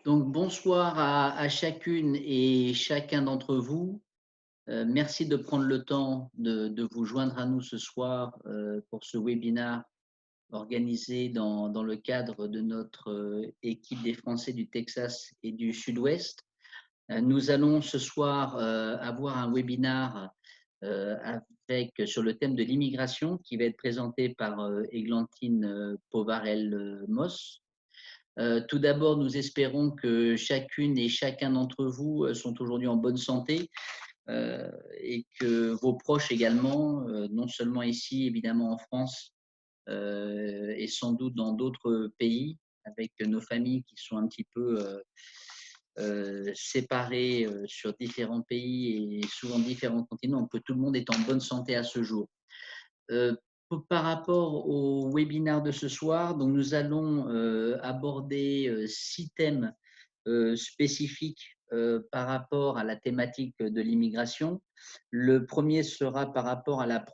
Donc, bonsoir à chacune et chacun d'entre vous. Merci de prendre le temps de vous joindre à nous ce soir pour ce webinaire organisé dans le cadre de notre équipe des Français du Texas et du Sud-Ouest. Nous allons ce soir avoir un webinaire sur le thème de l'immigration qui va être présenté par Églantine Povarel-Moss. Tout d'abord, nous espérons que chacune et chacun d'entre vous sont aujourd'hui en bonne santé et que vos proches également, non seulement ici, évidemment en France, et sans doute dans d'autres pays, avec nos familles qui sont un petit peu séparées sur différents pays et souvent différents continents, que tout le monde est en bonne santé à ce jour. Euh, Par rapport au webinaire de ce soir, donc nous allons aborder 6 thèmes spécifiques par rapport à la thématique de l'immigration. Le premier sera par rapport à la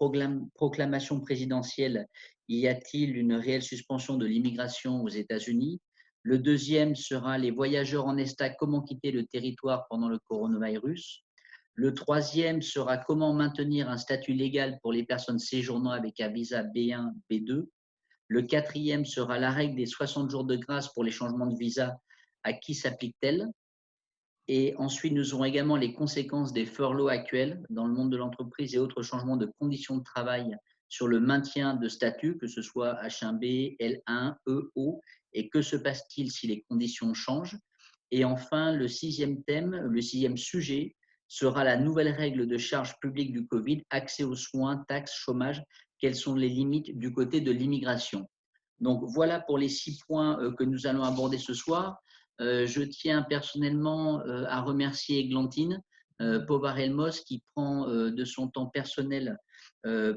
proclamation présidentielle. Y a-t-il une réelle suspension de l'immigration aux États-Unis? Le deuxième sera les voyageurs en ESTA, comment quitter le territoire pendant le coronavirus? Le troisième sera comment maintenir un statut légal pour les personnes séjournant avec un visa B1, B2. Le quatrième sera la règle des 60 jours de grâce pour les changements de visa. À qui s'applique-t-elle? Et ensuite, nous aurons également les conséquences des furloughs actuels dans le monde de l'entreprise et autres changements de conditions de travail sur le maintien de statut, que ce soit H1B, L1, EO, et que se passe-t-il si les conditions changent? Et enfin, le sixième thème, le sixième sujet, sera la nouvelle règle de charge publique du Covid, accès aux soins, taxes, chômage, quelles sont les limites du côté de l'immigration? Donc voilà pour les 6 points que nous allons aborder ce soir. Je tiens personnellement à remercier Églantine Povarel-Moss qui prend de son temps personnel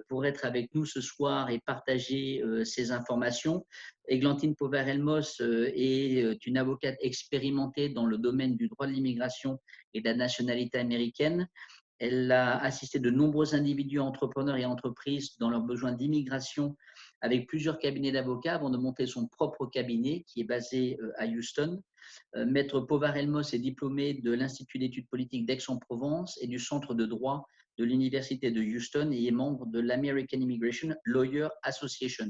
pour être avec nous ce soir et partager ces informations. Églantine Povarel-Moss est une avocate expérimentée dans le domaine du droit de l'immigration et de la nationalité américaine. Elle a assisté de nombreux individus, entrepreneurs et entreprises dans leurs besoins d'immigration avec plusieurs cabinets d'avocats avant de monter son propre cabinet qui est basé à Houston. Maître Povarel-Moss est diplômé de l'Institut d'études politiques d'Aix-en-Provence et du Centre de droit de l'Université de Houston et est membre de l'American Immigration Lawyer Association.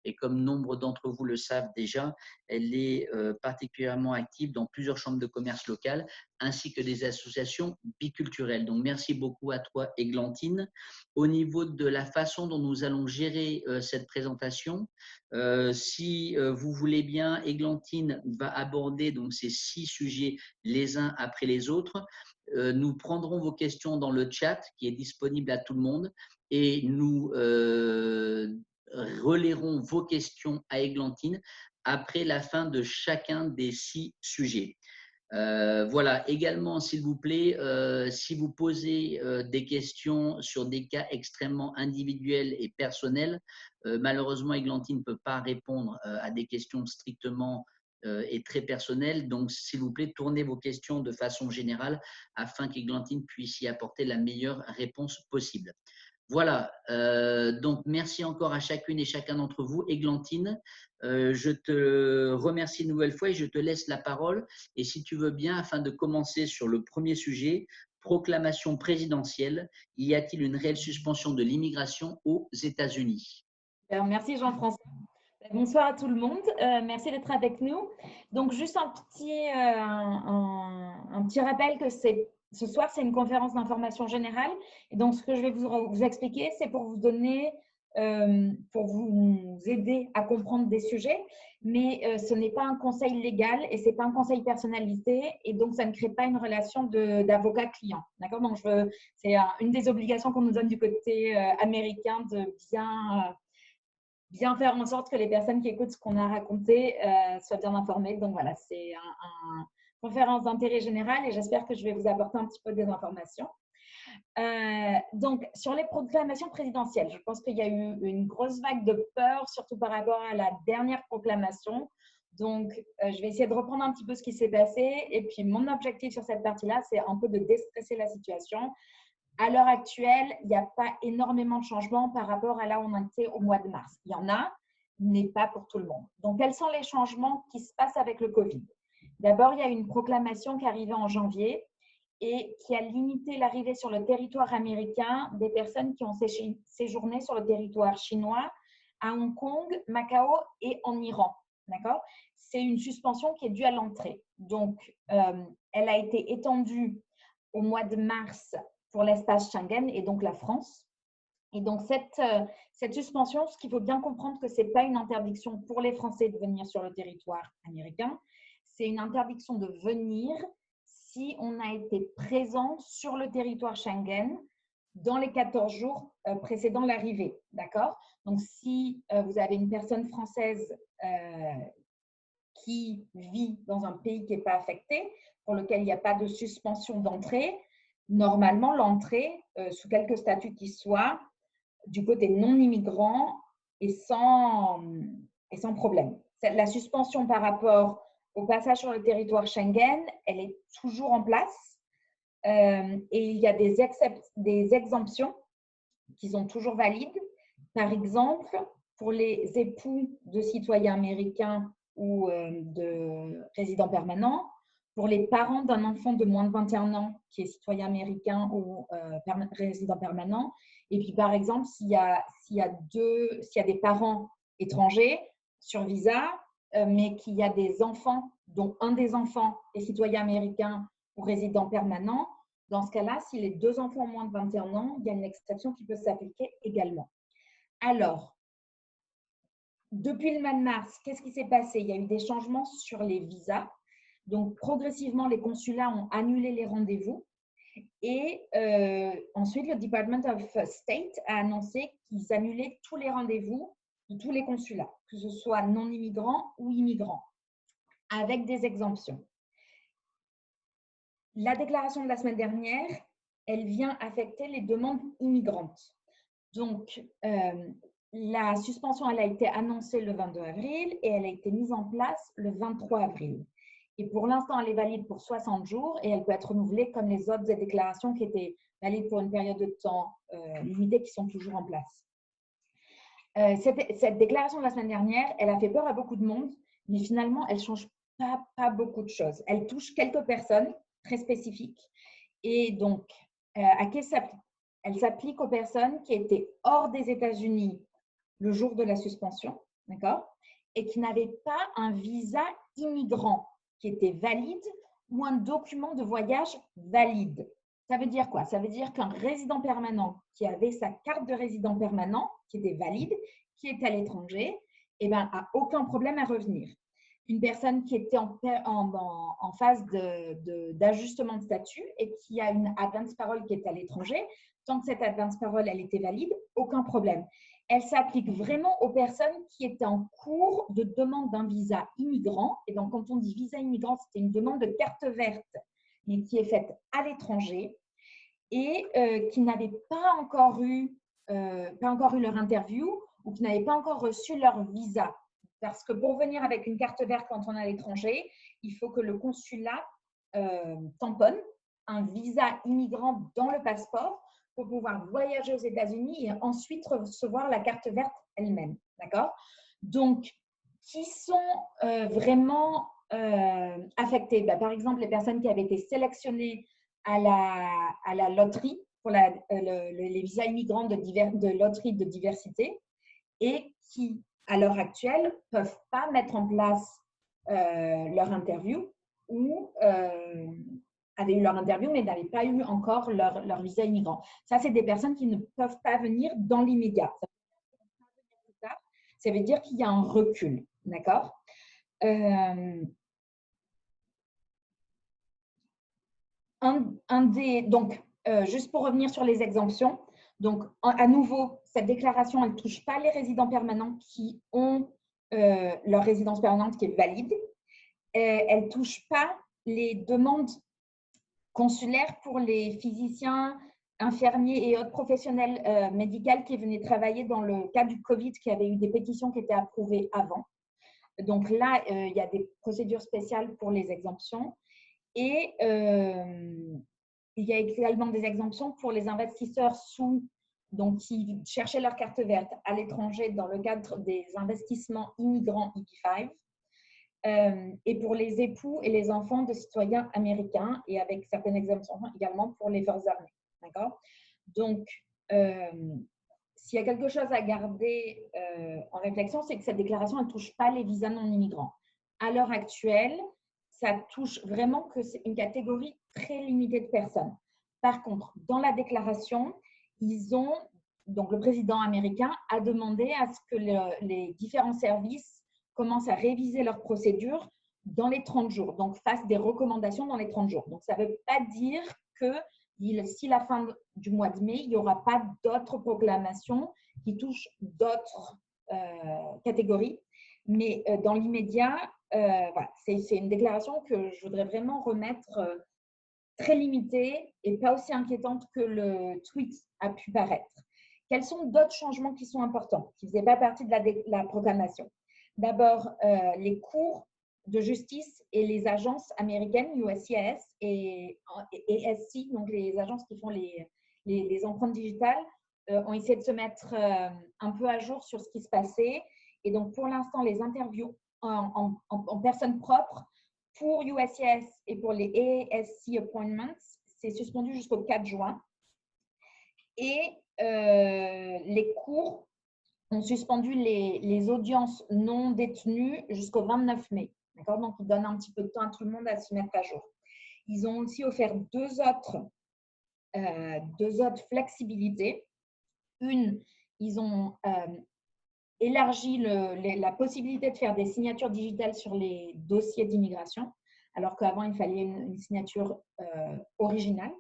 Et comme nombre d'entre vous le savent déjà, elle est particulièrement active dans plusieurs chambres de commerce locales ainsi que des associations biculturelles. Donc, merci beaucoup à toi, Églantine. Au niveau de la façon dont nous allons gérer cette présentation, si vous voulez bien, Églantine va aborder donc ces 6 sujets les uns après les autres. Nous prendrons vos questions dans le chat qui est disponible à tout le monde et nous relayerons vos questions à Églantine après la fin de chacun des 6 sujets. Voilà, également, s'il vous plaît, si vous posez des questions sur des cas extrêmement individuels et personnels, malheureusement, Églantine ne peut pas répondre à des questions strictement et très personnelles. Donc, s'il vous plaît, tournez vos questions de façon générale afin qu'Églantine puisse y apporter la meilleure réponse possible. Voilà, donc merci encore à chacune et chacun d'entre vous. Églantine, je te remercie une nouvelle fois et je te laisse la parole. Et si tu veux bien, afin de commencer sur le premier sujet, proclamation présidentielle, y a-t-il une réelle suspension de l'immigration aux États-Unis? Merci Jean-François. Bonsoir à tout le monde. Merci d'être avec nous. Donc, juste un petit rappel que ce soir, c'est une conférence d'information générale. Et donc, ce que je vais vous expliquer, c'est pour vous donner, pour vous aider à comprendre des sujets. Mais ce n'est pas un conseil légal et ce n'est pas un conseil personnalisé. Et donc, ça ne crée pas une relation d'avocat-client. D'accord? Donc, c'est une des obligations qu'on nous donne du côté américain de bien faire en sorte que les personnes qui écoutent ce qu'on a raconté soient bien informées. Donc voilà, c'est une conférence d'intérêt général et j'espère que je vais vous apporter un petit peu des informations. Donc, sur les proclamations présidentielles, je pense qu'il y a eu une grosse vague de peur, surtout par rapport à la dernière proclamation. Donc, je vais essayer de reprendre un petit peu ce qui s'est passé. Et puis, mon objectif sur cette partie-là, c'est un peu de déstresser la situation. À l'heure actuelle, il n'y a pas énormément de changements par rapport à là où on était au mois de mars. Il y en a, mais pas pour tout le monde. Donc, quels sont les changements qui se passent avec le Covid? D'abord, il y a une proclamation qui est arrivée en janvier et qui a limité l'arrivée sur le territoire américain des personnes qui ont séjourné sur le territoire chinois, à Hong Kong, Macao et en Iran. D'accord? C'est une suspension qui est due à l'entrée. Donc, elle a été étendue au mois de mars pour l'espace Schengen et donc la France. Et donc, cette suspension, ce qu'il faut bien comprendre, que ce n'est pas une interdiction pour les Français de venir sur le territoire américain, c'est une interdiction de venir si on a été présent sur le territoire Schengen dans les 14 jours précédant l'arrivée. D'accord? Donc, si vous avez une personne française qui vit dans un pays qui n'est pas affecté, pour lequel il n'y a pas de suspension d'entrée, normalement, l'entrée, sous quelque statut qu'il soit, du côté non-immigrant et sans problème. La suspension par rapport au passage sur le territoire Schengen, elle est toujours en place et il y a des exemptions qui sont toujours valides. Par exemple, pour les époux de citoyens américains ou de résidents permanents, pour les parents d'un enfant de moins de 21 ans qui est citoyen américain ou résident permanent. Et puis, par exemple, s'il y a des parents étrangers sur visa, mais qu'il y a des enfants, dont un des enfants est citoyen américain ou résident permanent, dans ce cas-là, si les deux enfants ont moins de 21 ans, il y a une exception qui peut s'appliquer également. Alors, depuis le mois de mars, qu'est-ce qui s'est passé? Il y a eu des changements sur les visas. Donc, progressivement, les consulats ont annulé les rendez-vous. Et ensuite, le Department of State a annoncé qu'ils annulaient tous les rendez-vous de tous les consulats, que ce soit non-immigrants ou immigrants, avec des exemptions. La déclaration de la semaine dernière, elle vient affecter les demandes immigrantes. Donc, la suspension, elle a été annoncée le 22 avril et elle a été mise en place le 23 avril. Et pour l'instant, elle est valide pour 60 jours et elle peut être renouvelée comme les autres déclarations qui étaient valides pour une période de temps limitée qui sont toujours en place. Cette déclaration de la semaine dernière, elle a fait peur à beaucoup de monde, mais finalement, elle ne change pas beaucoup de choses. Elle touche quelques personnes très spécifiques. Et donc, à qui s'applique? Elle s'applique aux personnes qui étaient hors des États-Unis le jour de la suspension, d'accord, et qui n'avaient pas un visa immigrant qui était valide ou un document de voyage valide. Ça veut dire quoi? Ça veut dire qu'un résident permanent qui avait sa carte de résident permanent, qui était valide, qui est à l'étranger, eh ben, a aucun problème à revenir. Une personne qui était en phase d'ajustement de statut et qui a une advance parole qui est à l'étranger, tant que cette advance parole elle était valide, aucun problème. Elle s'applique vraiment aux personnes qui étaient en cours de demande d'un visa immigrant. Et donc, quand on dit visa immigrant, c'était une demande de carte verte, mais qui est faite à l'étranger et qui n'avaient pas encore eu leur interview ou qui n'avaient pas encore reçu leur visa. Parce que pour venir avec une carte verte quand on est à l'étranger, il faut que le consulat tamponne un visa immigrant dans le passeport pour pouvoir voyager aux États-Unis et ensuite recevoir la carte verte elle-même. D'accord? Donc, qui sont vraiment affectés? Par exemple, les personnes qui avaient été sélectionnées à la loterie pour les visas immigrants de loterie de diversité et qui, à l'heure actuelle, ne peuvent pas mettre en place leur interview ou avaient eu leur interview mais n'avaient pas eu encore leur visa immigrant. Ça, c'est des personnes qui ne peuvent pas venir dans l'immédiat. Ça veut dire qu'il y a un recul. D'accord? Donc, juste pour revenir sur les exemptions, donc à nouveau, cette déclaration, elle ne touche pas les résidents permanents qui ont leur résidence permanente qui est valide. Elle ne touche pas les demandes consulaires pour les physiciens, infirmiers et autres professionnels médicaux qui venaient travailler dans le cas du Covid, qui avaient eu des pétitions qui étaient approuvées avant. Donc là, il y a des procédures spéciales pour les exemptions. Et il y a également des exemptions pour les investisseurs qui cherchaient leur carte verte à l'étranger dans le cadre des investissements immigrants EB5 et pour les époux et les enfants de citoyens américains et avec certaines exemptions également pour les forces armées. D'accord? Donc, s'il y a quelque chose à garder en réflexion, c'est que cette déclaration ne touche pas les visas non immigrants. À l'heure actuelle, ça touche vraiment que c'est une catégorie très limitée de personnes. Par contre, dans la déclaration, donc le président américain a demandé à ce que les différents services commencent à réviser leurs procédures dans les 30 jours, donc fassent des recommandations dans les 30 jours. Donc, ça ne veut pas dire que si la fin du mois de mai, il n'y aura pas d'autres proclamations qui touchent d'autres catégories. Mais dans l'immédiat, voilà, c'est une déclaration que je voudrais vraiment remettre très limitée et pas aussi inquiétante que le tweet a pu paraître. Quels sont d'autres changements qui sont importants, qui ne faisaient pas partie de la proclamation? D'abord, les cours de justice et les agences américaines, USCIS et ASC, donc les agences qui font les empreintes digitales, ont essayé de se mettre un peu à jour sur ce qui se passait. Et donc, pour l'instant, les interviews en personne propre pour USCIS et pour les ASC appointments, c'est suspendu jusqu'au 4 juin. Et les cours ont suspendu les audiences non détenues jusqu'au 29 mai. D'accord? Donc, ils donnent un petit peu de temps à tout le monde à se mettre à jour. Ils ont aussi offert deux autres flexibilités. Une, ils ont élargi la possibilité de faire des signatures digitales sur les dossiers d'immigration, alors qu'avant, il fallait une signature originale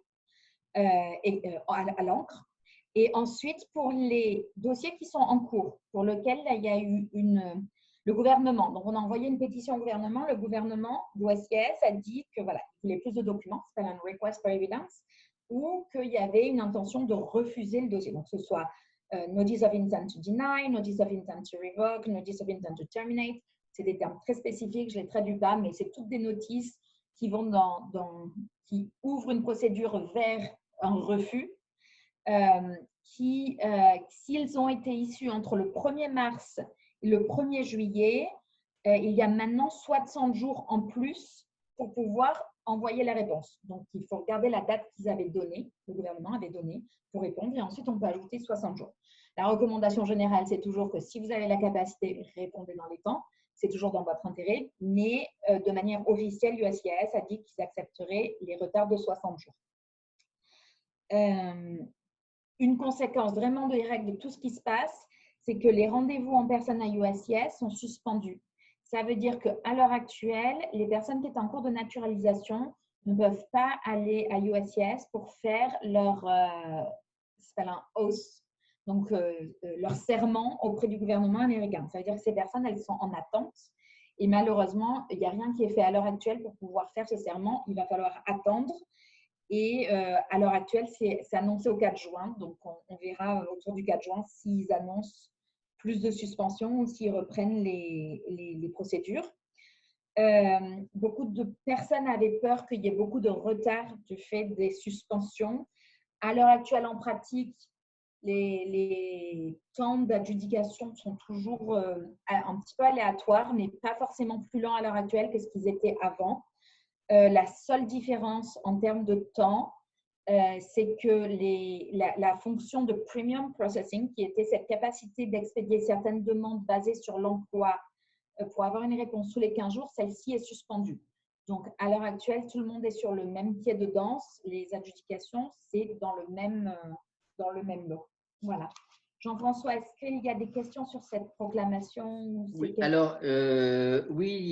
à l'encre. Et ensuite, pour les dossiers qui sont en cours, pour lesquels il y a eu le gouvernement. Donc, on a envoyé une pétition au gouvernement. Le gouvernement, l'USCIS, a dit que voilà, il voulait plus de documents, c'est un request for evidence, ou qu'il y avait une intention de refuser le dossier. Donc, que ce soit notice of intent to deny, notice of intent to revoke, notice of intent to terminate. C'est des termes très spécifiques, je ne les traduis pas, mais c'est toutes des notices qui vont qui ouvrent une procédure vers un refus. S'ils ont été issus entre le 1er mars et le 1er juillet, il y a maintenant 60 jours en plus pour pouvoir envoyer la réponse. Donc, il faut regarder la date qu'ils avaient donnée, le gouvernement avait donnée pour répondre, et ensuite, on peut ajouter 60 jours. La recommandation générale, c'est toujours que si vous avez la capacité, répondez dans les temps. C'est toujours dans votre intérêt, mais de manière officielle, l'USCIS a dit qu'ils accepteraient les retards de 60 jours. Une conséquence vraiment directe de tout ce qui se passe, c'est que les rendez-vous en personne à USCIS sont suspendus. Ça veut dire qu'à l'heure actuelle, les personnes qui étaient en cours de naturalisation ne peuvent pas aller à USCIS pour faire leur oath, donc leur serment auprès du gouvernement américain. Ça veut dire que ces personnes, elles sont en attente. Et malheureusement, il n'y a rien qui est fait à l'heure actuelle pour pouvoir faire ce serment. Il va falloir attendre. Et à l'heure actuelle, c'est annoncé au 4 juin. Donc, on verra autour du 4 juin s'ils annoncent plus de suspensions ou s'ils reprennent les procédures. Beaucoup de personnes avaient peur qu'il y ait beaucoup de retard du fait des suspensions. À l'heure actuelle, en pratique, les temps d'adjudication sont toujours un petit peu aléatoires, mais pas forcément plus lents à l'heure actuelle que ce qu'ils étaient avant. La seule différence en termes de temps, c'est que la fonction de premium processing, qui était cette capacité d'expédier certaines demandes basées sur l'emploi pour avoir une réponse sous les 15 jours, celle-ci est suspendue. Donc, à l'heure actuelle, tout le monde est sur le même pied de danse. Les adjudications, c'est dans le même lot. Voilà. Jean-François, est-ce qu'il y a des questions sur cette proclamation? Oui, alors, oui, il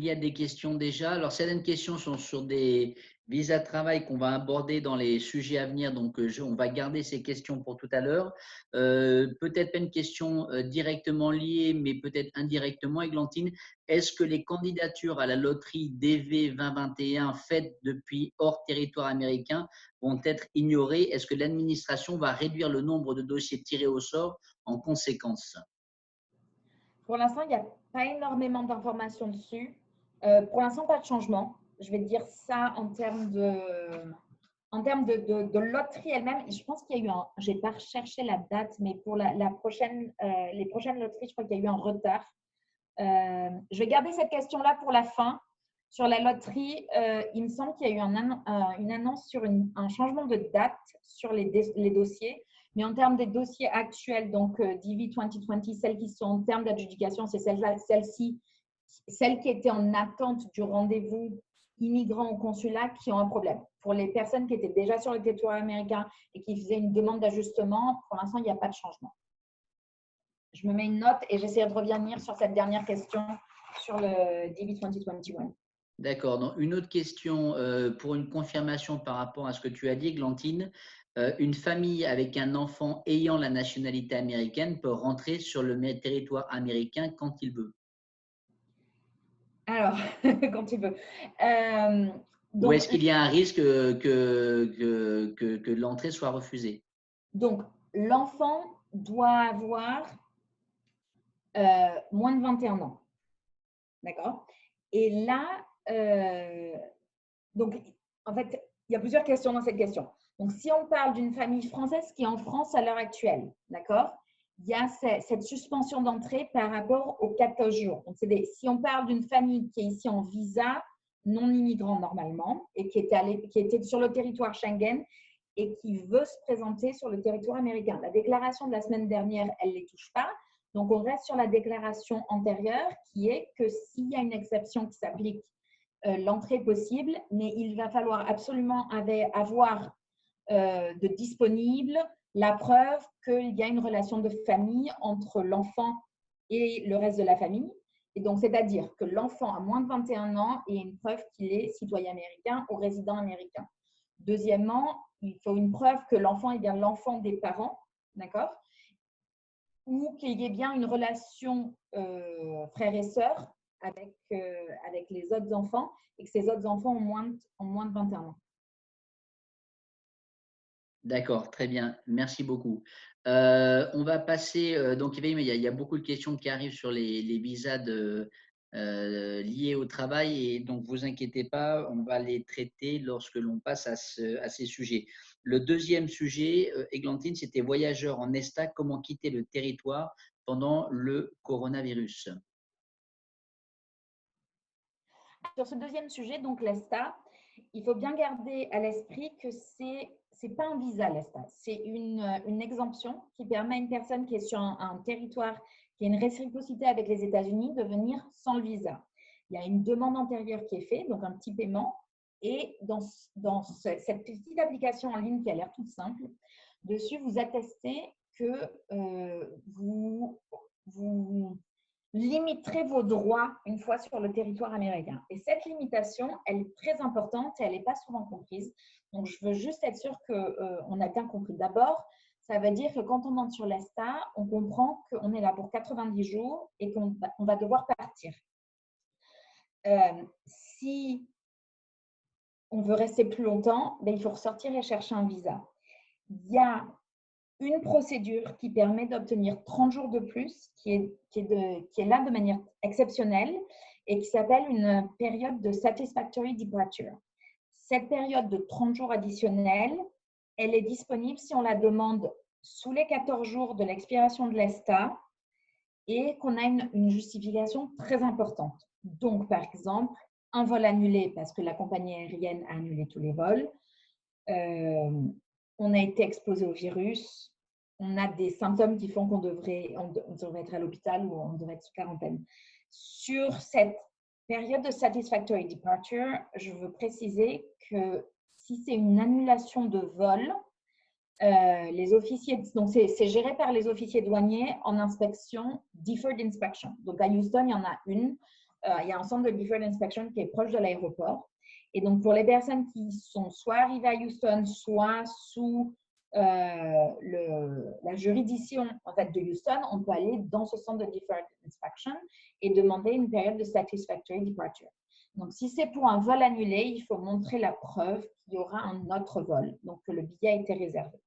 y a des questions déjà. Alors, certaines questions sont sur des visas de travail qu'on va aborder dans les sujets à venir. Donc, on va garder ces questions pour tout à l'heure. Peut-être pas une question directement liée, mais peut-être indirectement, Églantine. Est-ce que les candidatures à la loterie DV 2021 faites depuis hors territoire américain vont être ignorées? Est-ce que l'administration va réduire le nombre de dossiers tirés au sort en conséquence? Pour l'instant, il n'y a pas énormément d'informations dessus. Pour l'instant, pas de changement. Je vais dire ça en termes de loterie elle-même. Je pense qu'il y a eu je n'ai pas recherché la date, mais pour les prochaines loteries, je crois qu'il y a eu un retard Je vais garder cette question-là pour la fin. Sur la loterie, il me semble qu'il y a eu une annonce sur un changement de date sur les dossiers. Mais en termes des dossiers actuels, donc DV 2020, celles qui sont en termes d'adjudication, c'est celles-ci, celles qui étaient en attente du rendez-vous immigrants au consulat qui ont un problème. Pour les personnes qui étaient déjà sur le territoire américain et qui faisaient une demande d'ajustement, pour l'instant, il n'y a pas de changement. Je me mets une note et j'essaie de revenir sur cette dernière question sur le DV 2021. D'accord. Donc, une autre question pour une confirmation par rapport à ce que tu as dit, Glantine. Une famille avec un enfant ayant la nationalité américaine peut rentrer sur le territoire américain quand il veut. Alors, quand il veut. Ou est-ce qu'il y a un risque que l'entrée soit refusée? Donc, l'enfant doit avoir moins de 21 ans. D'accord? Et là, donc, en fait, il y a plusieurs questions dans cette question. Donc, si on parle d'une famille française qui est en France à l'heure actuelle, d'accord? Il y a cette suspension d'entrée par rapport aux 14 jours. Donc, si on parle d'une famille qui est ici en visa non immigrant normalement et qui était sur le territoire Schengen et qui veut se présenter sur le territoire américain. La déclaration de la semaine dernière, elle ne les touche pas. Donc, on reste sur la déclaration antérieure qui est que s'il y a une exception qui s'applique, l'entrée possible, mais il va falloir absolument avoir de disponible la preuve qu'il y a une relation de famille entre l'enfant et le reste de la famille. Et donc, c'est-à-dire que l'enfant a moins de 21 ans et une preuve qu'il est citoyen américain ou résident américain. Deuxièmement, il faut une preuve que l'enfant est bien l'enfant des parents, d'accord? Ou qu'il y ait bien une relation frère et sœur avec les autres enfants et que ces autres enfants ont moins de 21 ans. D'accord, très bien. Merci beaucoup. On va passer, donc il y a beaucoup de questions qui arrivent sur les visas liés au travail et donc vous inquiétez pas, on va les traiter lorsque l'on passe à ces sujets. Le deuxième sujet, Églantine, c'était voyageurs en ESTA, comment quitter le territoire pendant le coronavirus. Sur ce deuxième sujet, donc l'ESTA, il faut bien garder à l'esprit que c'est pas un visa l'ESTA, c'est une exemption qui permet à une personne qui est sur un territoire qui a une réciprocité avec les États-Unis de venir sans le visa. Il y a une demande antérieure qui est faite, donc un petit paiement, et dans cette petite application en ligne qui a l'air toute simple, dessus vous attestez que vous limiterez vos droits une fois sur le territoire américain. Et cette limitation, elle est très importante et elle n'est pas souvent comprise. Donc, je veux juste être sûre qu'on a bien compris. D'abord, ça veut dire que quand on entre sur l'ESTA, on comprend qu'on est là pour 90 jours et qu'on va devoir partir. Si on veut rester plus longtemps, ben, il faut ressortir et chercher un visa. Il y a une procédure qui permet d'obtenir 30 jours de plus, qui est là de manière exceptionnelle et qui s'appelle une période de satisfactory departure. Cette période de 30 jours additionnels, elle est disponible si on la demande sous les 14 jours de l'expiration de l'ESTA et qu'on a une justification très importante. Donc, par exemple, un vol annulé parce que la compagnie aérienne a annulé tous les vols, on a été exposé au virus, on a des symptômes qui font qu'on devrait être à l'hôpital ou on devrait être sous quarantaine. Sur cette période de satisfactory departure, je veux préciser que si c'est une annulation de vol, les officiers, donc c'est géré par les officiers douaniers en inspection, deferred inspection. Donc à Houston, il y en a une. Il y a un centre de deferred inspection qui est proche de l'aéroport. Et donc, pour les personnes qui sont soit arrivées à Houston, soit sous la juridiction en fait, de Houston, on peut aller dans ce centre de deferred inspection et demander une période de satisfactory departure. Donc, si c'est pour un vol annulé, il faut montrer la preuve qu'il y aura un autre vol, donc que le billet a été réservé.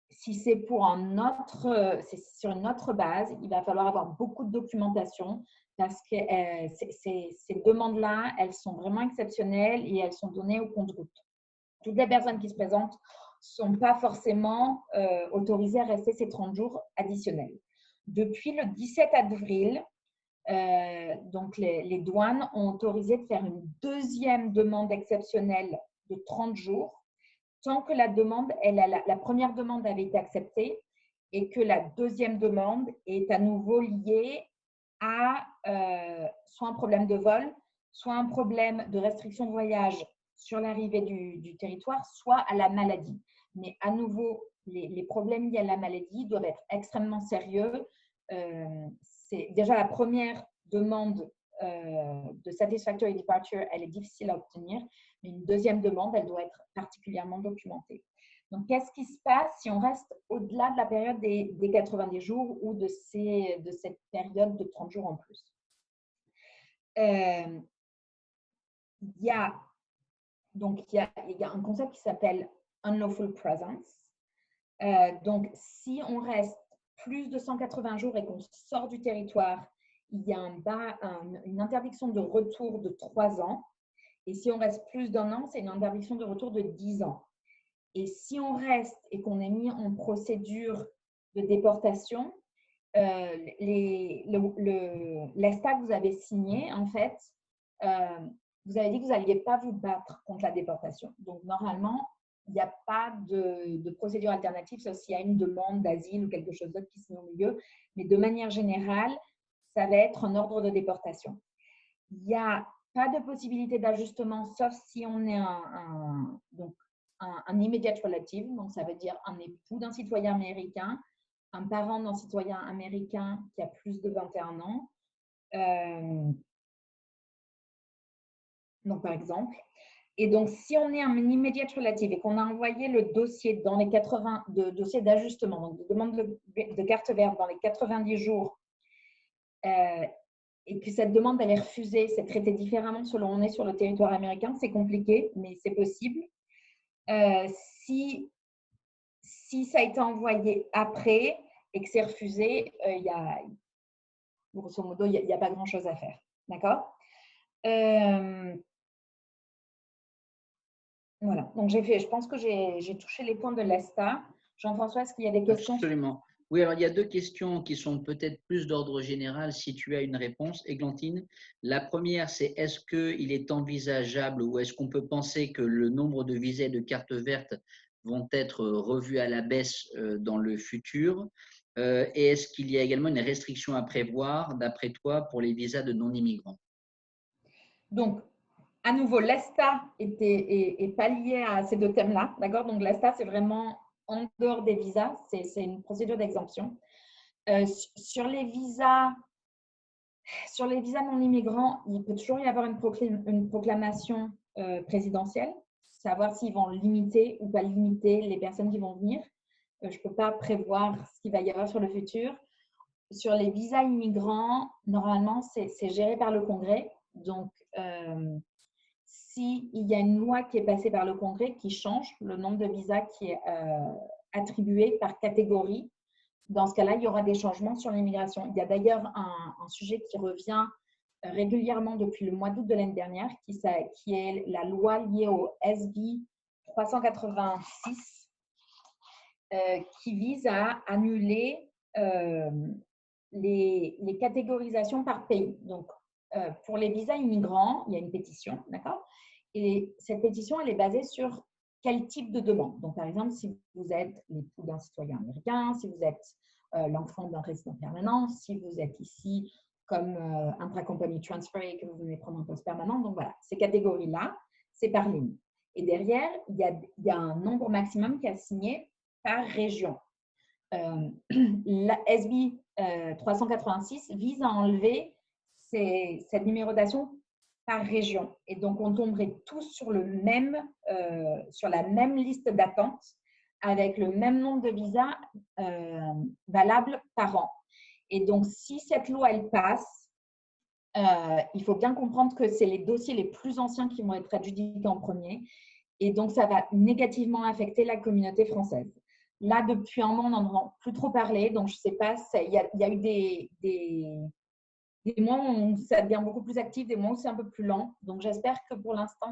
Si c'est c'est sur une autre base, il va falloir avoir beaucoup de documentation parce que ces demandes-là, elles sont vraiment exceptionnelles et elles sont données au compte-gouttes. Toutes les personnes qui se présentent ne sont pas forcément autorisées à rester ces 30 jours additionnels. depuis le 17 avril, donc les douanes ont autorisé de faire une deuxième demande exceptionnelle de 30 jours, tant que la première demande avait été acceptée et que la deuxième demande est à nouveau liée à soit un problème de vol, soit un problème de restriction de voyage sur l'arrivée du territoire, soit à la maladie. Mais à nouveau, les problèmes liés à la maladie doivent être extrêmement sérieux. C'est déjà la première demande de satisfactory departure, elle est difficile à obtenir, mais une deuxième demande, elle doit être particulièrement documentée. Donc, qu'est-ce qui se passe si on reste au-delà de la période des 90 jours ou de cette période de 30 jours en plus? Il y a un concept qui s'appelle unlawful presence. Donc, si on reste plus de 180 jours et qu'on sort du territoire, il y a une interdiction de retour de 3 ans. Et si on reste plus d'1 an, c'est une interdiction de retour de 10 ans. Et si on reste et qu'on est mis en procédure de déportation, l'ESTA que vous avez signé, en fait, vous avez dit que vous n'alliez pas vous battre contre la déportation. Donc, normalement, il n'y a pas de procédure alternative, sauf s'il y a une demande d'asile ou quelque chose d'autre qui se met au milieu. Mais de manière générale, ça va être un ordre de déportation. Il n'y a pas de possibilité d'ajustement, sauf si on est un immediate relative, donc ça veut dire un époux d'un citoyen américain, un parent d'un citoyen américain qui a plus de 21 ans. Donc, par exemple. Et donc, si on est un immediate relative et qu'on a envoyé le dossier dans les 80 dossier d'ajustement, donc de demande de carte verte dans les 90 jours, et que cette demande elle est refusée, c'est traité différemment selon on est sur le territoire américain, c'est compliqué, mais c'est possible. Si ça a été envoyé après et que c'est refusé, grosso modo, il n'y a pas grand-chose à faire. D'accord? Voilà, donc je pense que j'ai touché les points de l'ESTA. Jean-François, est-ce qu'il y a des questions? Absolument. Oui, alors il y a 2 questions qui sont peut-être plus d'ordre général si tu as une réponse, Églantine. La première, c'est est-ce qu'il est envisageable ou est-ce qu'on peut penser que le nombre de visas et de cartes vertes vont être revus à la baisse dans le futur? Et est-ce qu'il y a également une restriction à prévoir, d'après toi, pour les visas de non-immigrants? Donc, à nouveau, l'ESTA est pas lié à ces 2 thèmes-là. D'accord? Donc, l'ESTA, c'est vraiment en dehors des visas. C'est une procédure d'exemption. Sur les visas non immigrants, il peut toujours y avoir une proclamation présidentielle, savoir s'ils vont limiter ou pas limiter les personnes qui vont venir. Je ne peux pas prévoir ce qu'il va y avoir sur le futur. Sur les visas immigrants, normalement, c'est géré par le Congrès. Donc, s'il y a une loi qui est passée par le Congrès qui change le nombre de visas qui est attribué par catégorie, dans ce cas-là, il y aura des changements sur l'immigration. Il y a d'ailleurs un sujet qui revient régulièrement depuis le mois d'août de l'année dernière, qui est la loi liée au SB 386, qui vise à annuler les catégorisations par pays. Donc, pour les visas immigrants, il y a une pétition, d'accord? Et cette pétition, elle est basée sur quel type de demande. Donc, par exemple, si vous êtes l'époux d'un citoyen américain, si vous êtes l'enfant d'un résident permanent, si vous êtes ici comme intra-company transfer et que vous venez prendre un poste permanent. Donc, voilà, ces catégories-là, c'est par ligne. Et derrière, il y a un nombre maximum qui est assigné par région. La SB 386 vise à enlever cette numérotation par région. Et donc, on tomberait tous sur la même liste d'attente avec le même nombre de visas valables par an. Et donc, si cette loi, elle passe, il faut bien comprendre que c'est les dossiers les plus anciens qui vont être adjudiqués en premier. Et donc, ça va négativement affecter la communauté française. Là, depuis un moment, on n'en entend plus trop parler. Donc, je ne sais pas, il y a eu des mois où ça devient beaucoup plus actif, des mois où c'est un peu plus lent. Donc, j'espère que pour l'instant,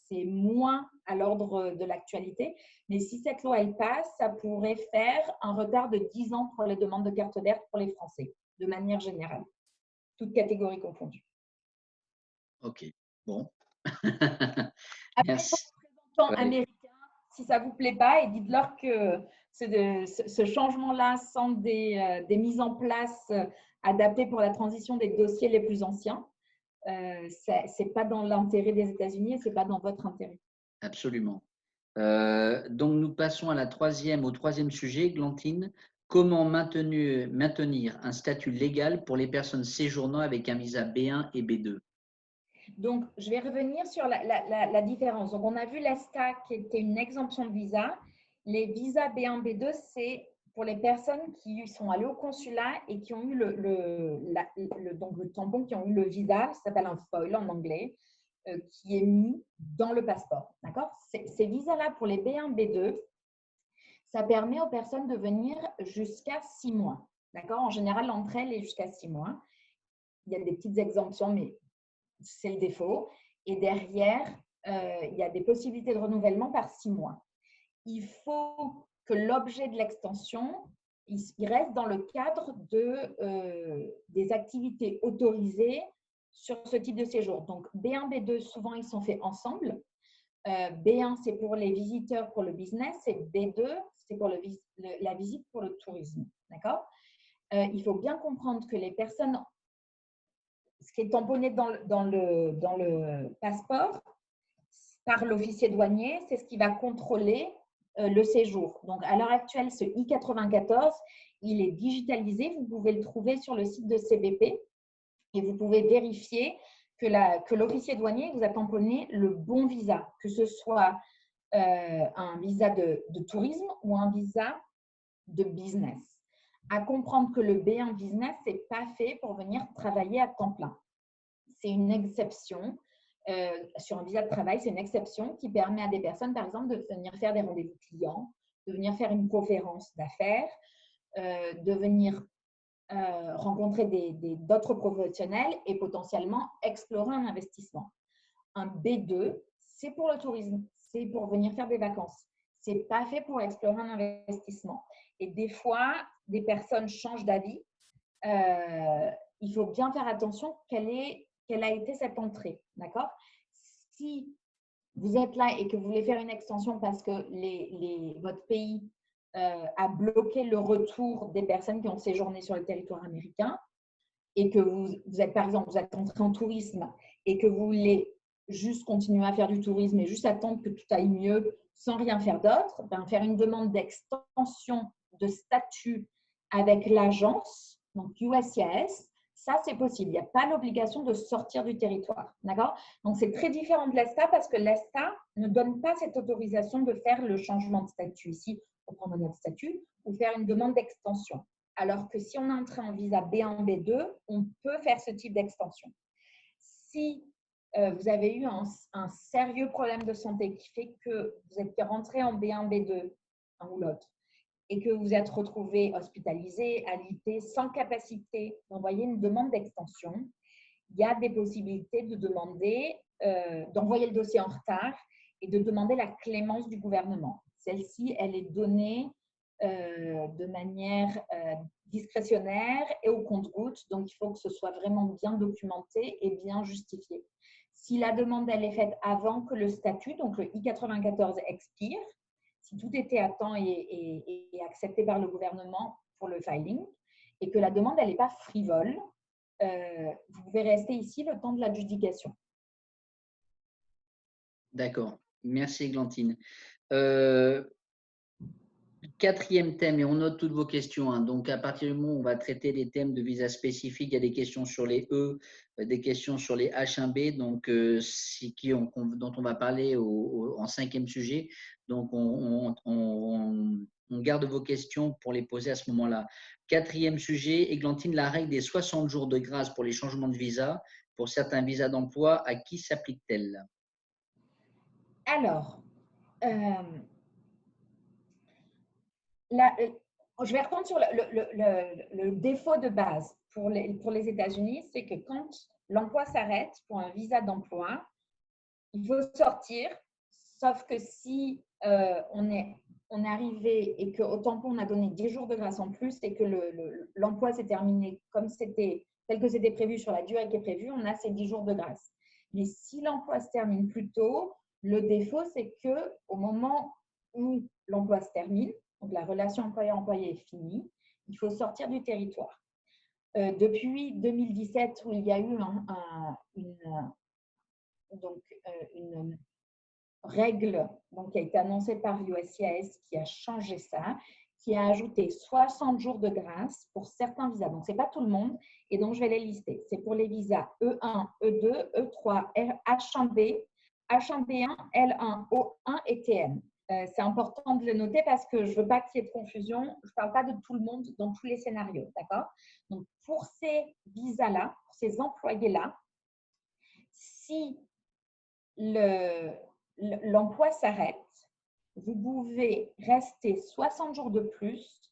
c'est moins à l'ordre de l'actualité. Mais si cette loi, elle passe, ça pourrait faire un retard de 10 ans pour les demandes de carte verte pour les Français, de manière générale, toutes catégories confondues. Ok, bon. Après, pour Merci. les représentants Ouais. américains, si ça ne vous plaît pas, et dites-leur que ce changement-là sont des mises en place adaptées pour la transition des dossiers les plus anciens. Ce n'est pas dans l'intérêt des États-Unis et ce n'est pas dans votre intérêt. Absolument. Donc, nous passons au troisième sujet, Glantine. Comment maintenir un statut légal pour les personnes séjournant avec un visa B1 et B2? Donc, je vais revenir sur la différence. Donc, on a vu l'ESTA qui était une exemption de visa. Les visas B1, B2, c'est pour les personnes qui sont allées au consulat et qui ont eu donc le tampon, qui ont eu le visa, ça s'appelle un foil en anglais, qui est mis dans le passeport. D'accord? Ces visas-là, pour les B1, B2, ça permet aux personnes de venir jusqu'à 6 mois. D'accord? En général, l'entrée, elle est jusqu'à 6 mois. Il y a des petites exemptions, mais c'est le défaut. Et derrière, il y a des possibilités de renouvellement par 6 mois. Il faut que l'objet de l'extension, il reste dans le cadre des activités autorisées sur ce type de séjour. Donc, B1, B2, souvent, ils sont faits ensemble. B1, c'est pour les visiteurs pour le business et B2, c'est pour la visite pour le tourisme. D'accord? Il faut bien comprendre que les personnes, ce qui est tamponné dans le passeport par l'officier douanier, c'est ce qui va contrôler le séjour. Donc, à l'heure actuelle, ce I-94, il est digitalisé. Vous pouvez le trouver sur le site de CBP et vous pouvez vérifier que l'officier douanier vous a tamponné le bon visa, que ce soit un visa de tourisme ou un visa de business. À comprendre que le B1 business, ce n'est pas fait pour venir travailler à temps plein. C'est une exception. Sur un visa de travail, c'est une exception qui permet à des personnes, par exemple, de venir faire des rendez-vous clients, de venir faire une conférence d'affaires, de venir rencontrer d'autres professionnels et potentiellement explorer un investissement. Un B2, c'est pour le tourisme, c'est pour venir faire des vacances. Ce n'est pas fait pour explorer un investissement. Et des fois, des personnes changent d'avis. Il faut bien faire attention quelle a été cette entrée. D'accord? Si vous êtes là et que vous voulez faire une extension parce que votre pays a bloqué le retour des personnes qui ont séjourné sur le territoire américain et que vous êtes, par exemple, vous êtes entré en tourisme et que vous voulez juste continuer à faire du tourisme et juste attendre que tout aille mieux sans rien faire d'autre, faire une demande d'extension de statut avec l'agence, donc USCIS, ça c'est possible. Il n'y a pas l'obligation de sortir du territoire. D'accord? Donc c'est très différent de l'ESTA parce que l'ESTA ne donne pas cette autorisation de faire le changement de statut ici pour prendre notre statut ou faire une demande d'extension. Alors que si on est entré en visa B1, B2, on peut faire ce type d'extension. Si vous avez eu un sérieux problème de santé qui fait que vous êtes rentré en B1, B2, un ou l'autre, et que vous êtes retrouvé hospitalisé, alité, sans capacité d'envoyer une demande d'extension, il y a des possibilités de demander, d'envoyer le dossier en retard et de demander la clémence du gouvernement. Celle-ci, elle est donnée de manière discrétionnaire et au compte-gouttes, donc il faut que ce soit vraiment bien documenté et bien justifié. Si la demande elle est faite avant que le statut, donc le I-94 expire, si tout était à temps et accepté par le gouvernement pour le filing, et que la demande elle n'est pas frivole, vous pouvez rester ici le temps de l'adjudication. D'accord. Merci, Églantine. Quatrième thème, et on note toutes vos questions. Hein. Donc, à partir du moment où on va traiter des thèmes de visa spécifiques, il y a des questions sur les E, des questions sur les H1B, donc, dont on va parler en cinquième sujet. Donc, on garde vos questions pour les poser à ce moment-là. Quatrième sujet, Églantine, la règle des 60 jours de grâce pour les changements de visa, pour certains visas d'emploi, à qui s'applique-t-elle? Alors, je vais reprendre sur le défaut de base pour les États-Unis, c'est que quand l'emploi s'arrête pour un visa d'emploi, il faut sortir, sauf que si on est arrivé et qu'au tampon, on a donné 10 jours de grâce en plus et que l'emploi s'est terminé tel que c'était prévu sur la durée qui est prévue, on a ces 10 jours de grâce. Mais si l'emploi se termine plus tôt, le défaut, c'est qu'au moment où l'emploi se termine, donc la relation employeur-employé est finie, il faut sortir du territoire. Depuis 2017, où il y a eu une règle qui a été annoncée par l'USCIS qui a changé ça, qui a ajouté 60 jours de grâce pour certains visas. Donc, ce n'est pas tout le monde, et donc je vais les lister. C'est pour les visas E1, E2, E3, H1B, H1B1, L1, O1 et TN. C'est important de le noter parce que je ne veux pas qu'il y ait de confusion. Je ne parle pas de tout le monde dans tous les scénarios, d'accord? Donc, pour ces visas-là, pour ces employés-là, si l'emploi s'arrête, vous pouvez rester 60 jours de plus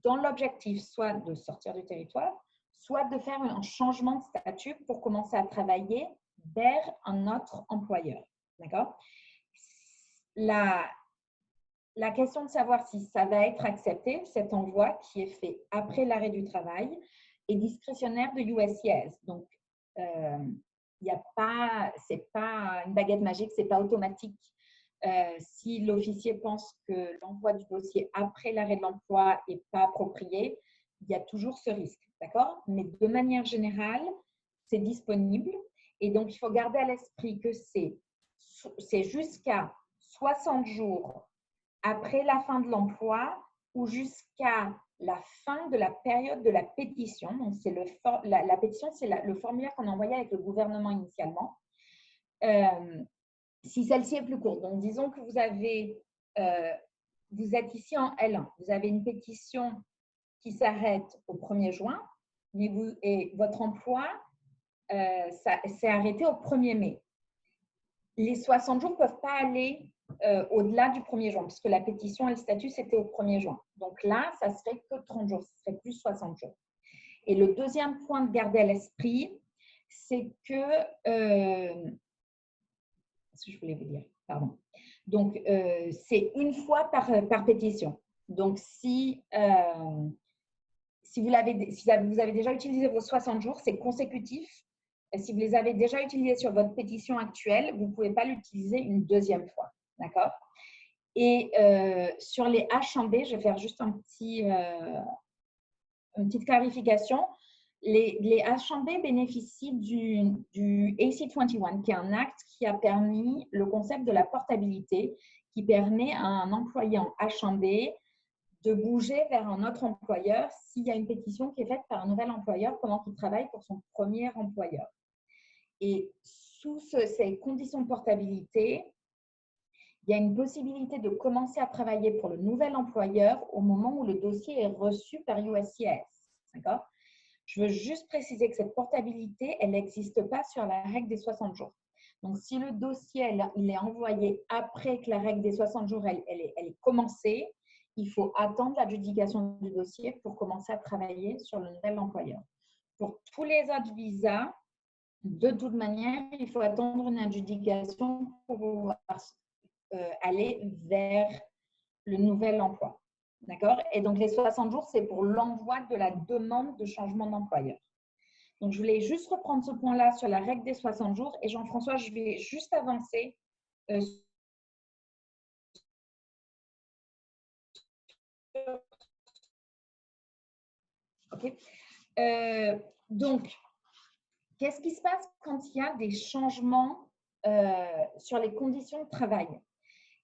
dans l'objectif soit de sortir du territoire, soit de faire un changement de statut pour commencer à travailler vers un autre employeur. D'accord? La question de savoir si ça va être accepté, cet envoi qui est fait après l'arrêt du travail, est discrétionnaire de USCIS. Donc, c'est pas une baguette magique, c'est pas automatique. Si l'officier pense que l'envoi du dossier après l'arrêt de l'emploi n'est pas approprié, il y a toujours ce risque, d'accord? Mais de manière générale, c'est disponible et donc il faut garder à l'esprit que c'est jusqu'à 60 jours après la fin de l'emploi ou jusqu'à la fin de la période de la pétition. Donc, la pétition, c'est le formulaire qu'on a envoyé avec le gouvernement initialement. Si celle-ci est plus courte, donc disons que vous êtes ici en L1, vous avez une pétition qui s'arrête au 1er juin et votre emploi s'est arrêté au 1er mai. Les 60 jours ne peuvent pas aller au-delà du 1er juin, puisque la pétition et le statut, c'était au 1er juin. Donc là, ça serait que 30 jours, ce serait plus 60 jours. Et le deuxième point de garder à l'esprit, c'est que… ce que je voulais vous dire, pardon. Donc, c'est une fois par pétition. Donc, si vous avez déjà utilisé vos 60 jours, c'est consécutif. Et si vous les avez déjà utilisés sur votre pétition actuelle, vous ne pouvez pas l'utiliser une deuxième fois. D'accord? Et sur les H1B, je vais faire juste une petite clarification. Les H1B bénéficient du AC21, qui est un acte qui a permis le concept de la portabilité, qui permet à un employé en H1B de bouger vers un autre employeur s'il y a une pétition qui est faite par un nouvel employeur pendant qu'il travaille pour son premier employeur. Et sous ces conditions de portabilité, il y a une possibilité de commencer à travailler pour le nouvel employeur au moment où le dossier est reçu par USCIS. D'accord? Je veux juste préciser que cette portabilité, elle n'existe pas sur la règle des 60 jours. Donc, si le dossier il est envoyé après que la règle des 60 jours elle est commencée, il faut attendre l'adjudication du dossier pour commencer à travailler sur le nouvel employeur. Pour tous les autres visas, de toute manière, il faut attendre une adjudication pour pouvoir aller vers le nouvel emploi. D'accord? Et donc, les 60 jours, c'est pour l'envoi de la demande de changement d'employeur. Donc, je voulais juste reprendre ce point-là sur la règle des 60 jours. Et Jean-François, je vais juste avancer. OK. Donc, qu'est-ce qui se passe quand il y a des changements sur les conditions de travail?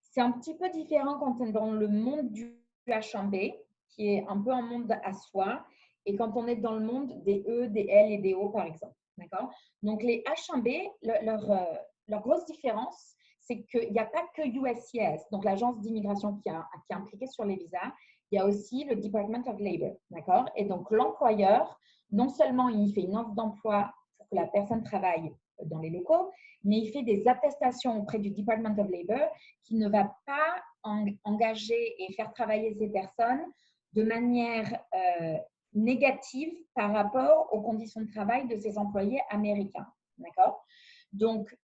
C'est un petit peu différent quand on est dans le monde du H1B, qui est un peu un monde à soi, et quand on est dans le monde des E, des L et des O, par exemple. D'accord? Donc, les H1B, leur grosse différence, c'est qu'il n'y a pas que USCIS, donc l'agence d'immigration qui est impliquée sur les visas, il y a aussi le Department of Labor. D'accord? Et donc, l'employeur, non seulement il fait une offre d'emploi pour que la personne travaille dans les locaux, mais il fait des attestations auprès du Department of Labor qui ne va pas engager et faire travailler ces personnes de manière négative par rapport aux conditions de travail de ces employés américains. D'accord? Donc,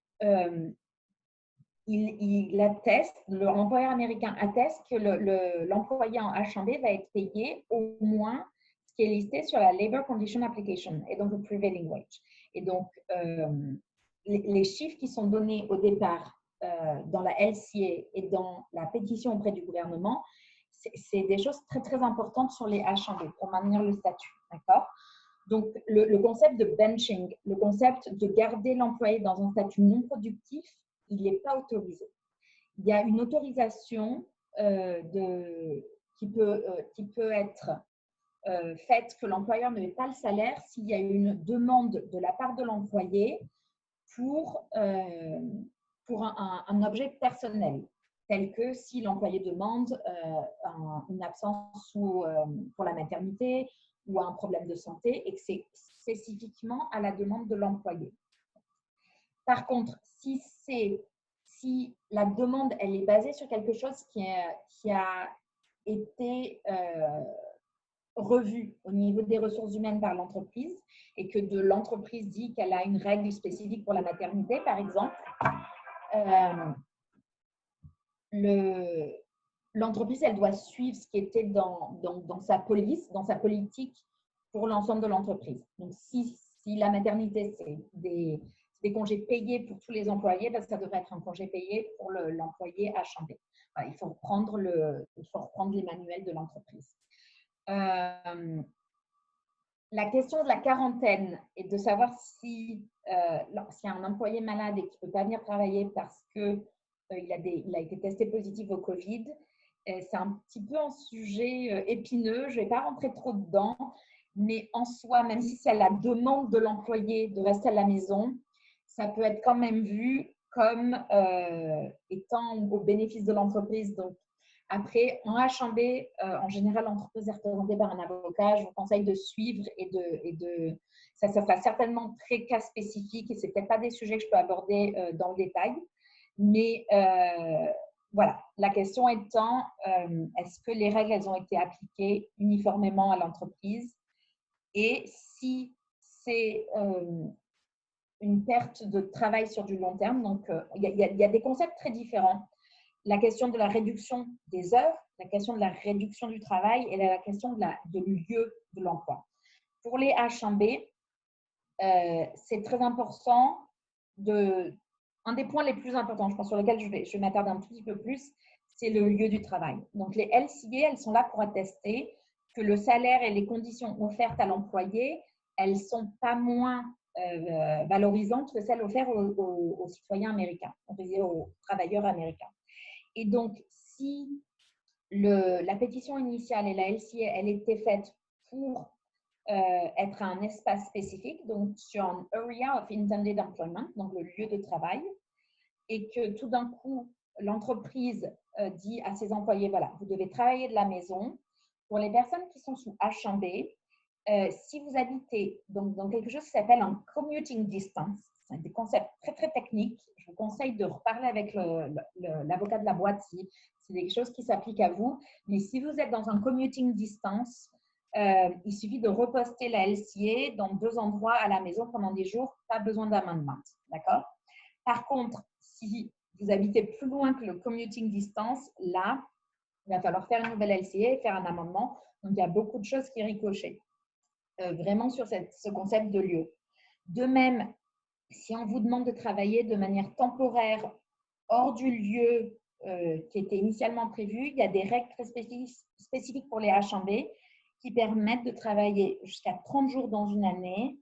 il atteste, l'employeur américain atteste que l'employé en H1B va être payé au moins ce qui est listé sur la Labor Condition Application et donc le prevailing wage. Et donc, les chiffres qui sont donnés au départ dans la LCA et dans la pétition auprès du gouvernement, c'est des choses très, très importantes sur les H1B pour maintenir le statut. D'accord? Donc, le concept de benching, le concept de garder l'employé dans un statut non productif, il n'est pas autorisé. Il y a une autorisation qui peut être faite que l'employeur ne met pas le salaire s'il y a une demande de la part de l'employé pour un objet personnel, tel que si l'employé demande une absence pour la maternité ou un problème de santé et que c'est spécifiquement à la demande de l'employé. Par contre, si la demande elle est basée sur quelque chose qui a été revu au niveau des ressources humaines par l'entreprise et que l'entreprise dit qu'elle a une règle spécifique pour la maternité, par exemple, l'entreprise, elle doit suivre ce qui était dans sa police, dans sa politique pour l'ensemble de l'entreprise. Donc, si la maternité, c'est des congés payés pour tous les employés, ben, ça devrait être un congé payé pour l'employé H1B. Il faut reprendre les manuels de l'entreprise. La question de la quarantaine et de savoir s'il y a un employé malade et qui ne peut pas venir travailler parce qu'il a été testé positif au Covid, c'est un petit peu un sujet épineux. Je ne vais pas rentrer trop dedans, mais en soi, même si c'est à la demande de l'employé de rester à la maison, ça peut être quand même vu comme étant au bénéfice de l'entreprise. Donc, après, en H1B, en général, l'entreprise est représentée par un avocat. Je vous conseille de suivre ça sera certainement très cas spécifique et ce n'est peut-être pas des sujets que je peux aborder dans le détail. Mais voilà, la question étant, est-ce que les règles elles ont été appliquées uniformément à l'entreprise? Et si c'est une perte de travail sur du long terme, donc il y a des concepts très différents. La question de la réduction des heures, la question de la réduction du travail et la question de lieu de l'emploi. Pour les H1B, c'est très important un des points les plus importants, je pense, sur lesquels je vais m'attarder un tout petit peu plus, c'est le lieu du travail. Donc, les LCA, elles sont là pour attester que le salaire et les conditions offertes à l'employé, elles ne sont pas moins valorisantes que celles offertes aux citoyens américains, aux travailleurs américains. Et donc, si la pétition initiale et la LCA, elle était faite pour être un espace spécifique, donc sur un Area of Intended Employment, donc le lieu de travail, et que tout d'un coup, l'entreprise dit à ses employés, voilà, vous devez travailler de la maison. Pour les personnes qui sont sous H1B, si vous habitez donc, dans quelque chose qui s'appelle un commuting distance, c'est des concepts très, très techniques. Je vous conseille de reparler avec l'avocat de la boîte si c'est quelque chose qui s'applique à vous. Mais si vous êtes dans un commuting distance, il suffit de reposter la LCA dans 2 endroits à la maison pendant des jours, pas besoin d'amendement. D'accord? Par contre, si vous habitez plus loin que le commuting distance, là, il va falloir faire une nouvelle LCA et faire un amendement. Donc, il y a beaucoup de choses qui ricochent vraiment sur ce concept de lieu. De même, si on vous demande de travailler de manière temporaire hors du lieu qui était initialement prévu, il y a des règles très spécifiques pour les H1B qui permettent de travailler jusqu'à 30 jours dans une année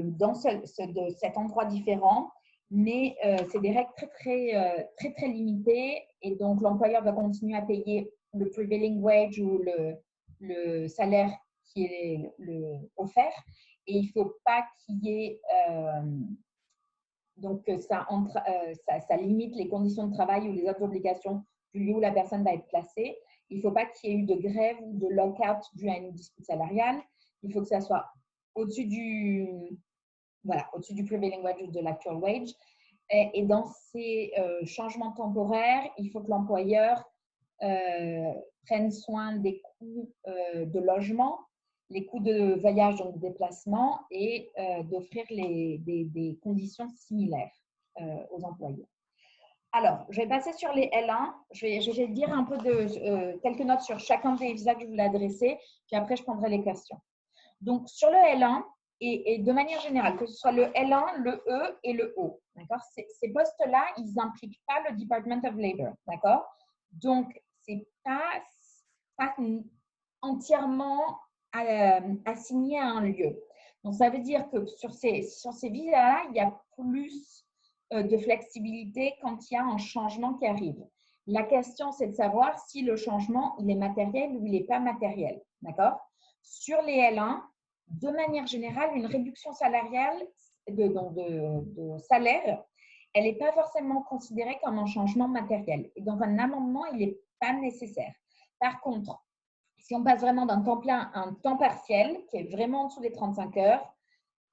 dans cet endroit différent. Mais c'est des règles très limitées et donc l'employeur va continuer à payer le prevailing wage ou le salaire qui est offert et il ne faut pas qu'il y ait donc ça limite les conditions de travail ou les autres obligations du lieu où la personne va être placée. Il ne faut pas qu'il y ait eu de grève ou de lockout dû à une dispute salariale. Il faut que ça soit au-dessus du prevailing wage ou de l'actual wage. Et dans ces changements temporaires, il faut que l'employeur prenne soin des coûts de logement, les coûts de voyage, donc de déplacement, et d'offrir des conditions similaires aux employés. Alors, je vais passer sur les L1. Je vais dire un peu quelques notes sur chacun des visas que je voulais adresser, puis après, je prendrai les questions. Donc, sur le L1, et de manière générale, que ce soit le L1, le E et le O, d'accord? Ces postes-là, ils n'impliquent pas le Department of Labor, d'accord? Donc, ce n'est pas entièrement assigné à un lieu. Donc, ça veut dire que sur ces visas-là, il y a plus de flexibilité quand il y a un changement qui arrive. La question, c'est de savoir si le changement, il est matériel ou il n'est pas matériel, d'accord? Sur les L1, de manière générale, une réduction salariale de salaire, elle n'est pas forcément considérée comme un changement matériel. Et donc, un amendement, il n'est pas nécessaire. Par contre, si on passe vraiment d'un temps plein à un temps partiel, qui est vraiment en dessous des 35 heures,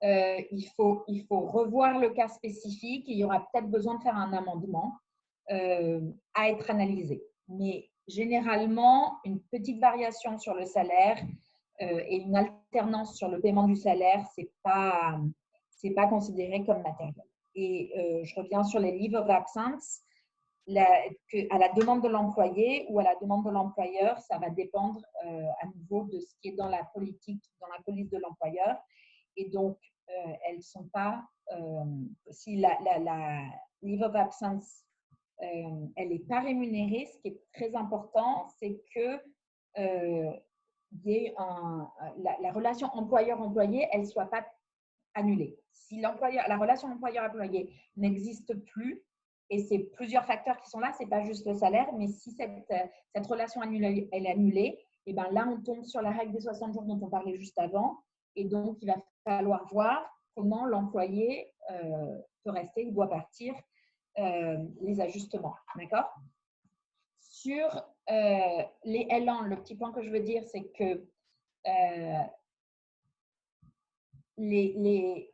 il faut revoir le cas spécifique et il y aura peut-être besoin de faire un amendement à être analysé. Mais généralement, une petite variation sur le salaire et une alternance sur le paiement du salaire, c'est pas considéré comme matériel. Et je reviens sur les leave of absence. À la demande de l'employé ou à la demande de l'employeur, ça va dépendre à nouveau de ce qui est dans la politique, dans la police de l'employeur. Et donc, elles ne sont pas… si la leave of absence, elle n'est pas rémunérée, ce qui est très important, c'est que la relation employeur-employé, elle ne soit pas annulée. Si la relation employeur-employé n'existe plus, et c'est plusieurs facteurs qui sont là, ce n'est pas juste le salaire, mais si cette relation annulée, elle est annulée, et bien là, on tombe sur la règle des 60 jours dont on parlait juste avant, et donc il va falloir voir comment l'employé peut rester ou doit partir, les ajustements. D'accord? Sur les L1, le petit point que je veux dire, c'est que les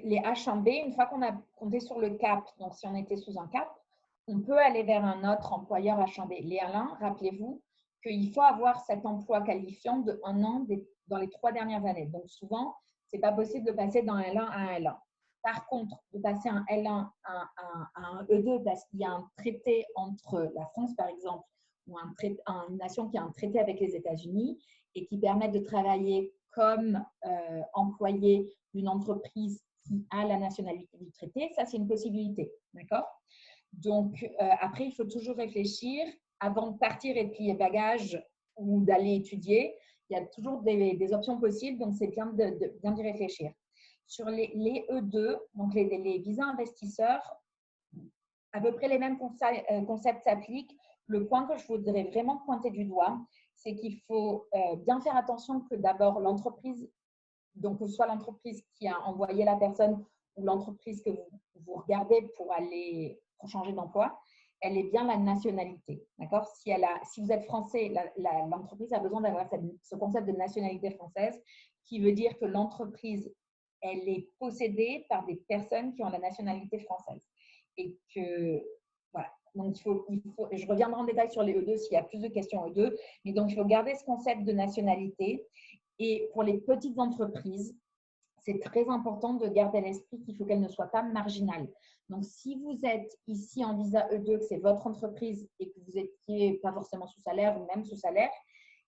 H1B, une fois qu'on a compté sur le cap, donc si on était sous un cap, on peut aller vers un autre employeur H1B. Les L1, rappelez-vous qu'il faut avoir cet emploi qualifiant de 1 an dans les 3 dernières années. Donc souvent, ce n'est pas possible de passer d'un L1 à un L1. Par contre, de passer un L1 à un E2 parce qu'il y a un traité entre la France, par exemple, ou une nation qui a un traité avec les États-Unis et qui permet de travailler comme employé d'une entreprise qui a la nationalité du traité, ça c'est une possibilité, d'accord? Donc après, il faut toujours réfléchir avant de partir et de plier bagages ou d'aller étudier. Il y a toujours des options possibles, donc c'est bien d'y réfléchir. Sur les E2, donc les visas investisseurs, à peu près les mêmes concepts s'appliquent. Le point que je voudrais vraiment pointer du doigt, c'est qu'il faut bien faire attention que d'abord l'entreprise, donc que ce soit l'entreprise qui a envoyé la personne ou l'entreprise que vous regardez pour changer d'emploi, elle est bien la nationalité. D'accord? Si vous êtes français, l'entreprise a besoin d'avoir ce concept de nationalité française qui veut dire que l'entreprise, elle est possédée par des personnes qui ont la nationalité française. Et que, voilà. Donc, je reviendrai en détail sur les E2 s'il y a plus de questions E2, mais donc il faut garder ce concept de nationalité. Et pour les petites entreprises, c'est très important de garder à l'esprit qu'il faut qu'elles ne soient pas marginales. Donc, si vous êtes ici en visa E2, que c'est votre entreprise et que vous n'étiez pas forcément sous salaire ou même sous salaire,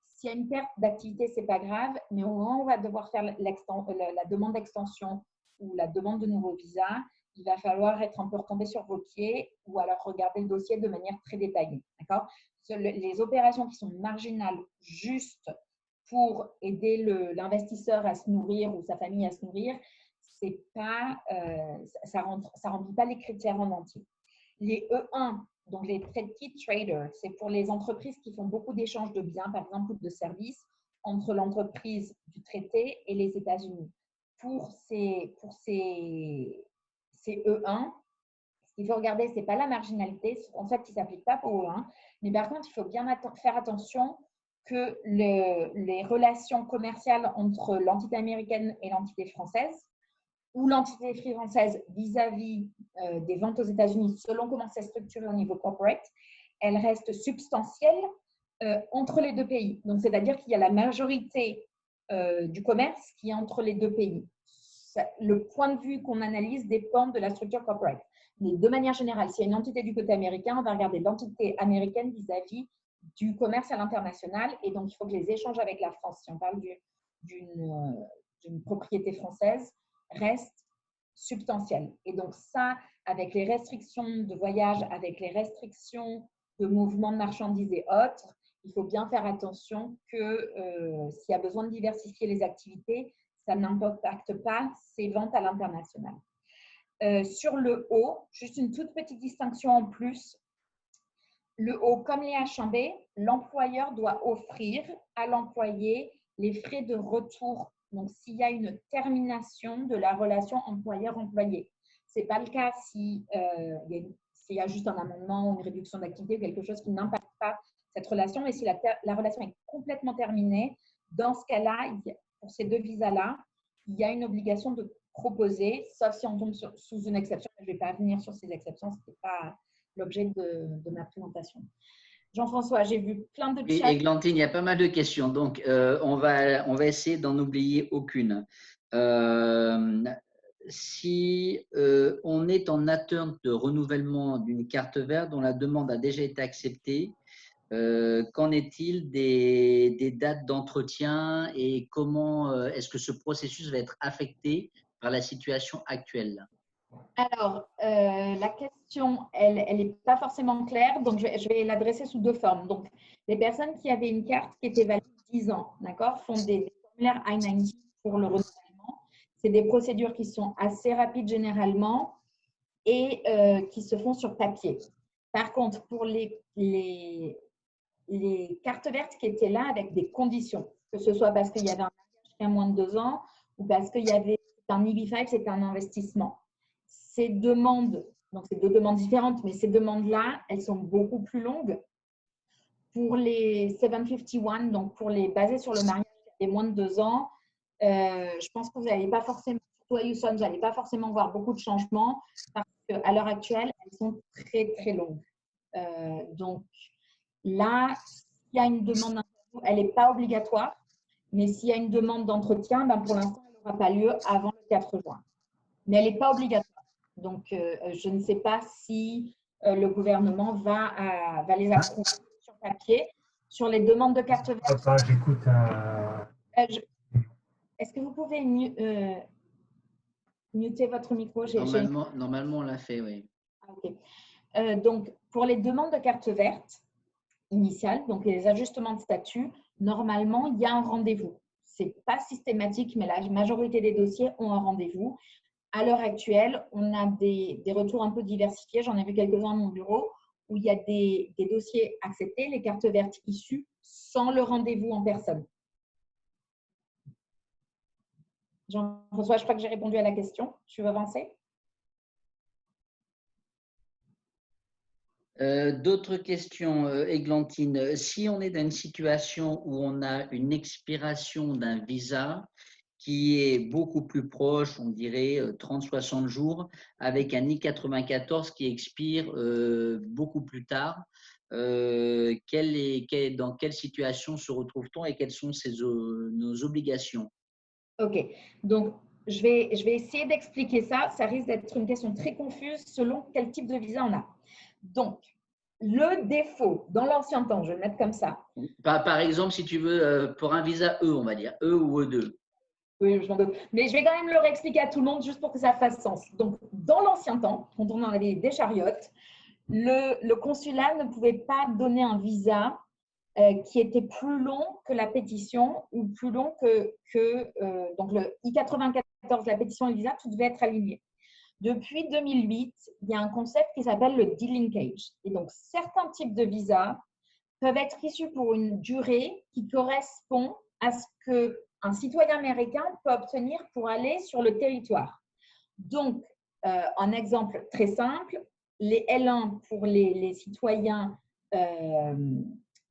s'il y a une perte d'activité, ce n'est pas grave, mais au moment où on va devoir faire la demande d'extension ou la demande de nouveau visa, il va falloir être un peu retombé sur vos pieds ou alors regarder le dossier de manière très détaillée. D'accord? Les opérations qui sont marginales juste pour aider l'investisseur à se nourrir ou sa famille à se nourrir, c'est pas, ça remplit pas les critères en entier. Les E1, donc les trade key traders, c'est pour les entreprises qui font beaucoup d'échanges de biens, par exemple, ou de services entre l'entreprise du traité et les États-Unis. Pour ces E1, ce qu'il faut regarder, ce n'est pas la marginalité, c'est en fait qui ne s'applique pas pour E1, mais par contre, il faut bien faire attention que les relations commerciales entre l'entité américaine et l'entité française, ou l'entité française vis-à-vis des ventes aux États-Unis, selon comment c'est structuré au niveau corporate, elle reste substantielle entre les deux pays. Donc, c'est-à-dire qu'il y a la majorité du commerce qui est entre les deux pays. Le point de vue qu'on analyse dépend de la structure corporate. Mais de manière générale, s'il y a une entité du côté américain, on va regarder l'entité américaine vis-à-vis du commerce à l'international. Et donc, il faut que les échanges avec la France, si on parle d'une propriété française, restent substantiels. Et donc, ça, avec les restrictions de voyage, avec les restrictions de mouvement de marchandises et autres, il faut bien faire attention que s'il y a besoin de diversifier les activités, ça n'impacte pas ces ventes à l'international. Sur le haut, juste une toute petite distinction en plus. Le haut, comme les H1B, l'employeur doit offrir à l'employé les frais de retour. Donc, s'il y a une termination de la relation employeur-employé. Ce n'est pas le cas s'il y a juste un amendement ou une réduction d'activité ou quelque chose qui n'impacte pas cette relation. Mais si la relation est complètement terminée, dans ce cas-là, pour ces deux visas-là, il y a une obligation de proposer, sauf si on tombe sous une exception. Je ne vais pas venir sur ces exceptions, ce n'était pas l'objet de ma présentation. Jean-François, j'ai vu plein de chats. Et Glantine, il y a pas mal de questions, donc on va essayer d'en oublier aucune. Si on est en attente de renouvellement d'une carte verte dont la demande a déjà été acceptée, qu'en est-il des dates d'entretien et comment est-ce que ce processus va être affecté par la situation actuelle? Alors, la question, elle n'est pas forcément claire, donc je vais l'adresser sous deux formes. Donc, les personnes qui avaient une carte qui était valide 10 ans, d'accord, font des formulaires I-90 pour le renouvellement. C'est des procédures qui sont assez rapides généralement et qui se font sur papier. Par contre, pour les cartes vertes qui étaient là avec des conditions, que ce soit parce qu'il y avait un mariage qui a moins de 2 ans ou parce qu'il y avait un EB5, c'était un investissement. Ces demandes, donc c'est deux demandes différentes, mais ces demandes-là, elles sont beaucoup plus longues. Pour les 751, donc pour les basées sur le mariage qui a moins de 2 ans, je pense que vous n'allez pas forcément, surtout à Houston, vous n'allez pas forcément voir beaucoup de changements parce qu'à l'heure actuelle, elles sont très, très longues. Donc là, s'il y a une demande d'interview, elle n'est pas obligatoire, mais s'il y a une demande d'entretien, ben pour l'instant, elle n'aura pas lieu avant le 4 juin. Mais elle n'est pas obligatoire. Donc, je ne sais pas si le gouvernement va les approuver sur papier. Sur les demandes de carte verte. Attends, j'écoute. Est-ce que vous pouvez muter votre micro? Normalement, on l'a fait, oui. Ah, ok. Donc, pour les demandes de carte verte initiales, donc les ajustements de statut, normalement, il y a un rendez-vous. Ce n'est pas systématique, mais la majorité des dossiers ont un rendez-vous. À l'heure actuelle, on a des retours un peu diversifiés. J'en ai vu quelques-uns à mon bureau où il y a des dossiers acceptés, les cartes vertes issues, sans le rendez-vous en personne. Jean-François, je crois que j'ai répondu à la question. Tu veux avancer? D'autres questions, Églantine. Si on est dans une situation où on a une expiration d'un visa qui est beaucoup plus proche, on dirait 30-60 jours, avec un I-94 qui expire beaucoup plus tard, dans quelle situation se retrouve-t-on et quelles sont nos obligations? Ok, donc je vais essayer d'expliquer ça. Ça risque d'être une question très confuse selon quel type de visa on a. Donc, le défaut, dans l'ancien temps, je vais le mettre comme ça. Par exemple, si tu veux, pour un visa E, on va dire, E ou E2. Oui, je m'en doute. Mais je vais quand même le réexpliquer à tout le monde juste pour que ça fasse sens. Donc, dans l'ancien temps, quand on avait des chariotes, le consulat ne pouvait pas donner un visa qui était plus long que la pétition ou plus long donc le I-94, la pétition et le visa, tout devait être aligné. Depuis 2008, il y a un concept qui s'appelle le delinkage. Et donc, certains types de visas peuvent être issus pour une durée qui correspond à ce qu'un citoyen américain peut obtenir pour aller sur le territoire. Donc, un exemple très simple, les L1 pour les citoyens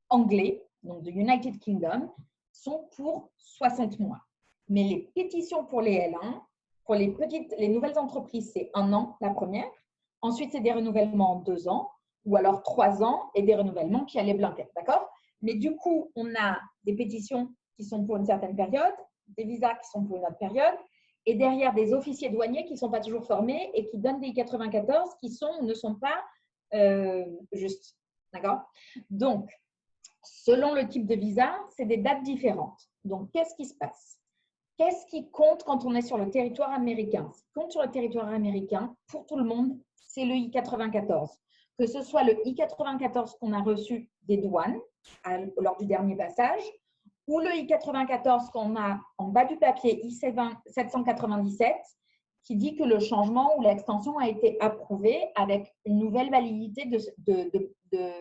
anglais, donc de United Kingdom, sont pour 60 mois. Mais les pétitions pour les L1, pour les nouvelles entreprises, c'est 1 an la première. Ensuite, c'est des renouvellements en 2 ans ou alors 3 ans et des renouvellements qui allaient blanquettes, d'accord? Mais du coup, on a des pétitions qui sont pour une certaine période, des visas qui sont pour une autre période et derrière des officiers douaniers qui ne sont pas toujours formés et qui donnent des I-94 qui sont ou ne sont pas justes. D'accord? Donc, selon le type de visa, c'est des dates différentes. Donc, qu'est-ce qui se passe? Qu'est-ce qui compte quand on est sur le territoire américain? Ce qui compte sur le territoire américain, pour tout le monde, c'est le I-94. Que ce soit le I-94 qu'on a reçu des douanes lors du dernier passage, ou le I-94 qu'on a en bas du papier I-797, qui dit que le changement ou l'extension a été approuvé avec une nouvelle validité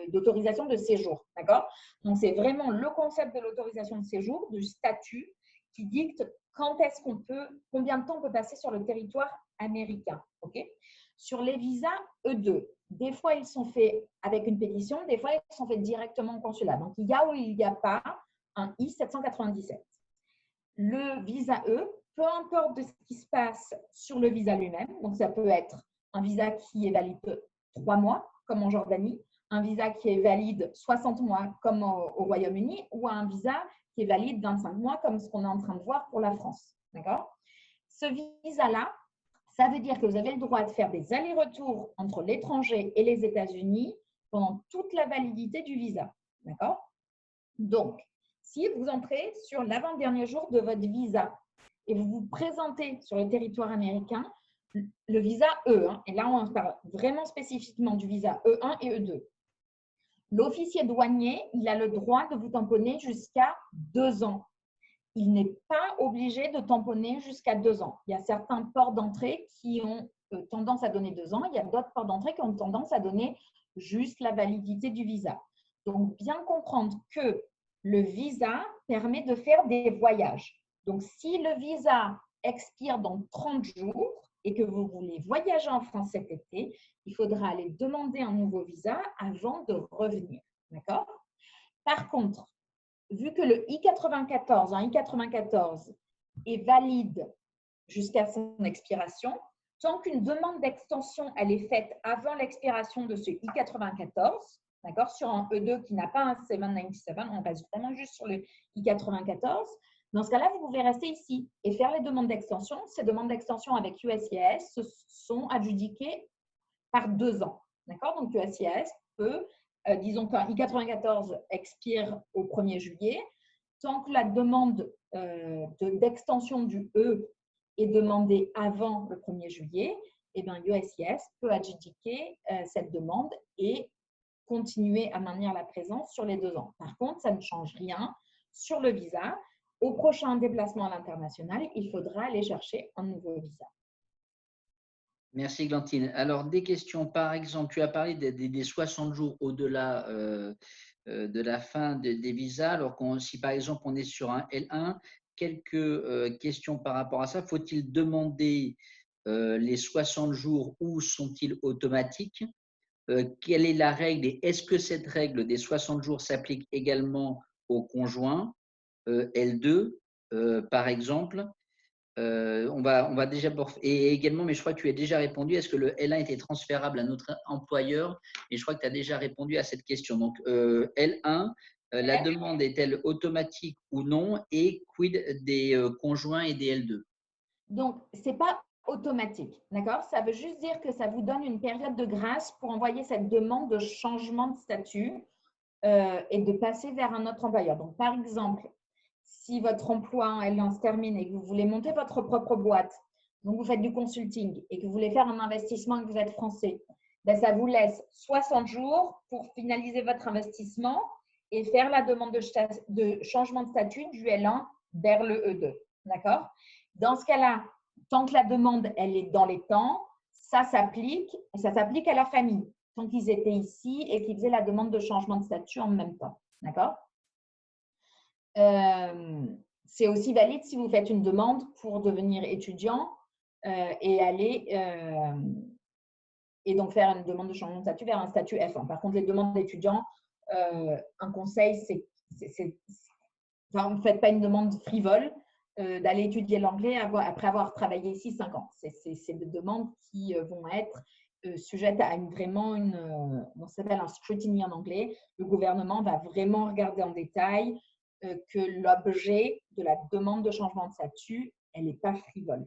d'autorisation de séjour. D'accord? Donc, c'est vraiment le concept de l'autorisation de séjour, du statut, qui dicte quand est-ce qu'on peut, combien de temps on peut passer sur le territoire américain. Okay? Sur les visas E2, des fois, ils sont faits avec une pétition, des fois, ils sont faits directement au consulat. Donc, il y a ou il n'y a pas un I-797. Le visa E, peu importe de ce qui se passe sur le visa lui-même, donc ça peut être un visa qui est valide 3 mois, comme en Jordanie, un visa qui est valide 60 mois, comme au Royaume-Uni, ou un visa qui est valide 25 mois, comme ce qu'on est en train de voir pour la France. D'accord? Ce visa-là, ça veut dire que vous avez le droit de faire des allers-retours entre l'étranger et les États-Unis pendant toute la validité du visa. D'accord? Donc, si vous entrez sur l'avant-dernier jour de votre visa et vous vous présentez sur le territoire américain, le visa E, et là on parle vraiment spécifiquement du visa E1 et E2, l'officier douanier, il a le droit de vous tamponner jusqu'à 2 ans. Il n'est pas obligé de tamponner jusqu'à 2 ans. Il y a certains ports d'entrée qui ont tendance à donner 2 ans. Il y a d'autres ports d'entrée qui ont tendance à donner juste la validité du visa. Donc, bien comprendre que le visa permet de faire des voyages. Donc, si le visa expire dans 30 jours et que vous voulez voyager en France cet été, il faudra aller demander un nouveau visa avant de revenir. D'accord? Par contre, vu que le I-94, un I-94 est valide jusqu'à son expiration, tant qu'une demande d'extension elle est faite avant l'expiration de ce I-94, d'accord, sur un E2 qui n'a pas un 797, on reste vraiment juste sur le I-94, dans ce cas-là, vous pouvez rester ici et faire les demandes d'extension. Ces demandes d'extension avec USCIS sont adjudiquées par 2 ans. D'accord? Donc, USCIS peut, disons qu'un I-94 expire au 1er juillet, tant que la demande d'extension du E est demandée avant le 1er juillet, eh bien, USCIS peut adjudiquer cette demande et continuer à maintenir la présence sur les 2 ans. Par contre, ça ne change rien sur le visa. Au prochain déplacement à l'international, il faudra aller chercher un nouveau visa. Merci Glantine. Alors, des questions, par exemple, tu as parlé des 60 jours au-delà de la fin des visas. Alors, si par exemple on est sur un L1, quelques questions par rapport à ça. Faut-il demander les 60 jours ou sont-ils automatiques? Quelle est la règle et est-ce que cette règle des 60 jours s'applique également aux conjoints L2, par exemple? On va déjà et également, mais je crois que tu as déjà répondu, est-ce que le L1 était transférable à notre employeur? Et je crois que tu as déjà répondu à cette question. Donc, L1, la demande est-elle automatique ou non? Et quid des conjoints et des L2? Donc, ce n'est pas automatique, d'accord? Ça veut juste dire que ça vous donne une période de grâce pour envoyer cette demande de changement de statut et de passer vers un autre employeur. Donc, par exemple, si votre emploi en L1 se termine et que vous voulez monter votre propre boîte, donc vous faites du consulting et que vous voulez faire un investissement et que vous êtes français, ben ça vous laisse 60 jours pour finaliser votre investissement et faire la demande de changement de statut du L1 vers le E2. D'accord? Dans ce cas-là, tant que la demande elle est dans les temps, ça s'applique et ça s'applique à la famille, tant qu'ils étaient ici et qu'ils faisaient la demande de changement de statut en même temps. D'accord? C'est aussi valide si vous faites une demande pour devenir étudiant et aller et donc faire une demande de changement de statut vers un statut F1. Par contre, les demandes d'étudiants, un conseil, enfin, vous ne faites pas une demande frivole d'aller étudier l'anglais après avoir travaillé ici 5 ans. C'est des demandes qui vont être sujettes à on s'appelle un scrutiny en anglais. Le gouvernement va vraiment regarder en détail que l'objet de la demande de changement de statut, elle n'est pas frivole.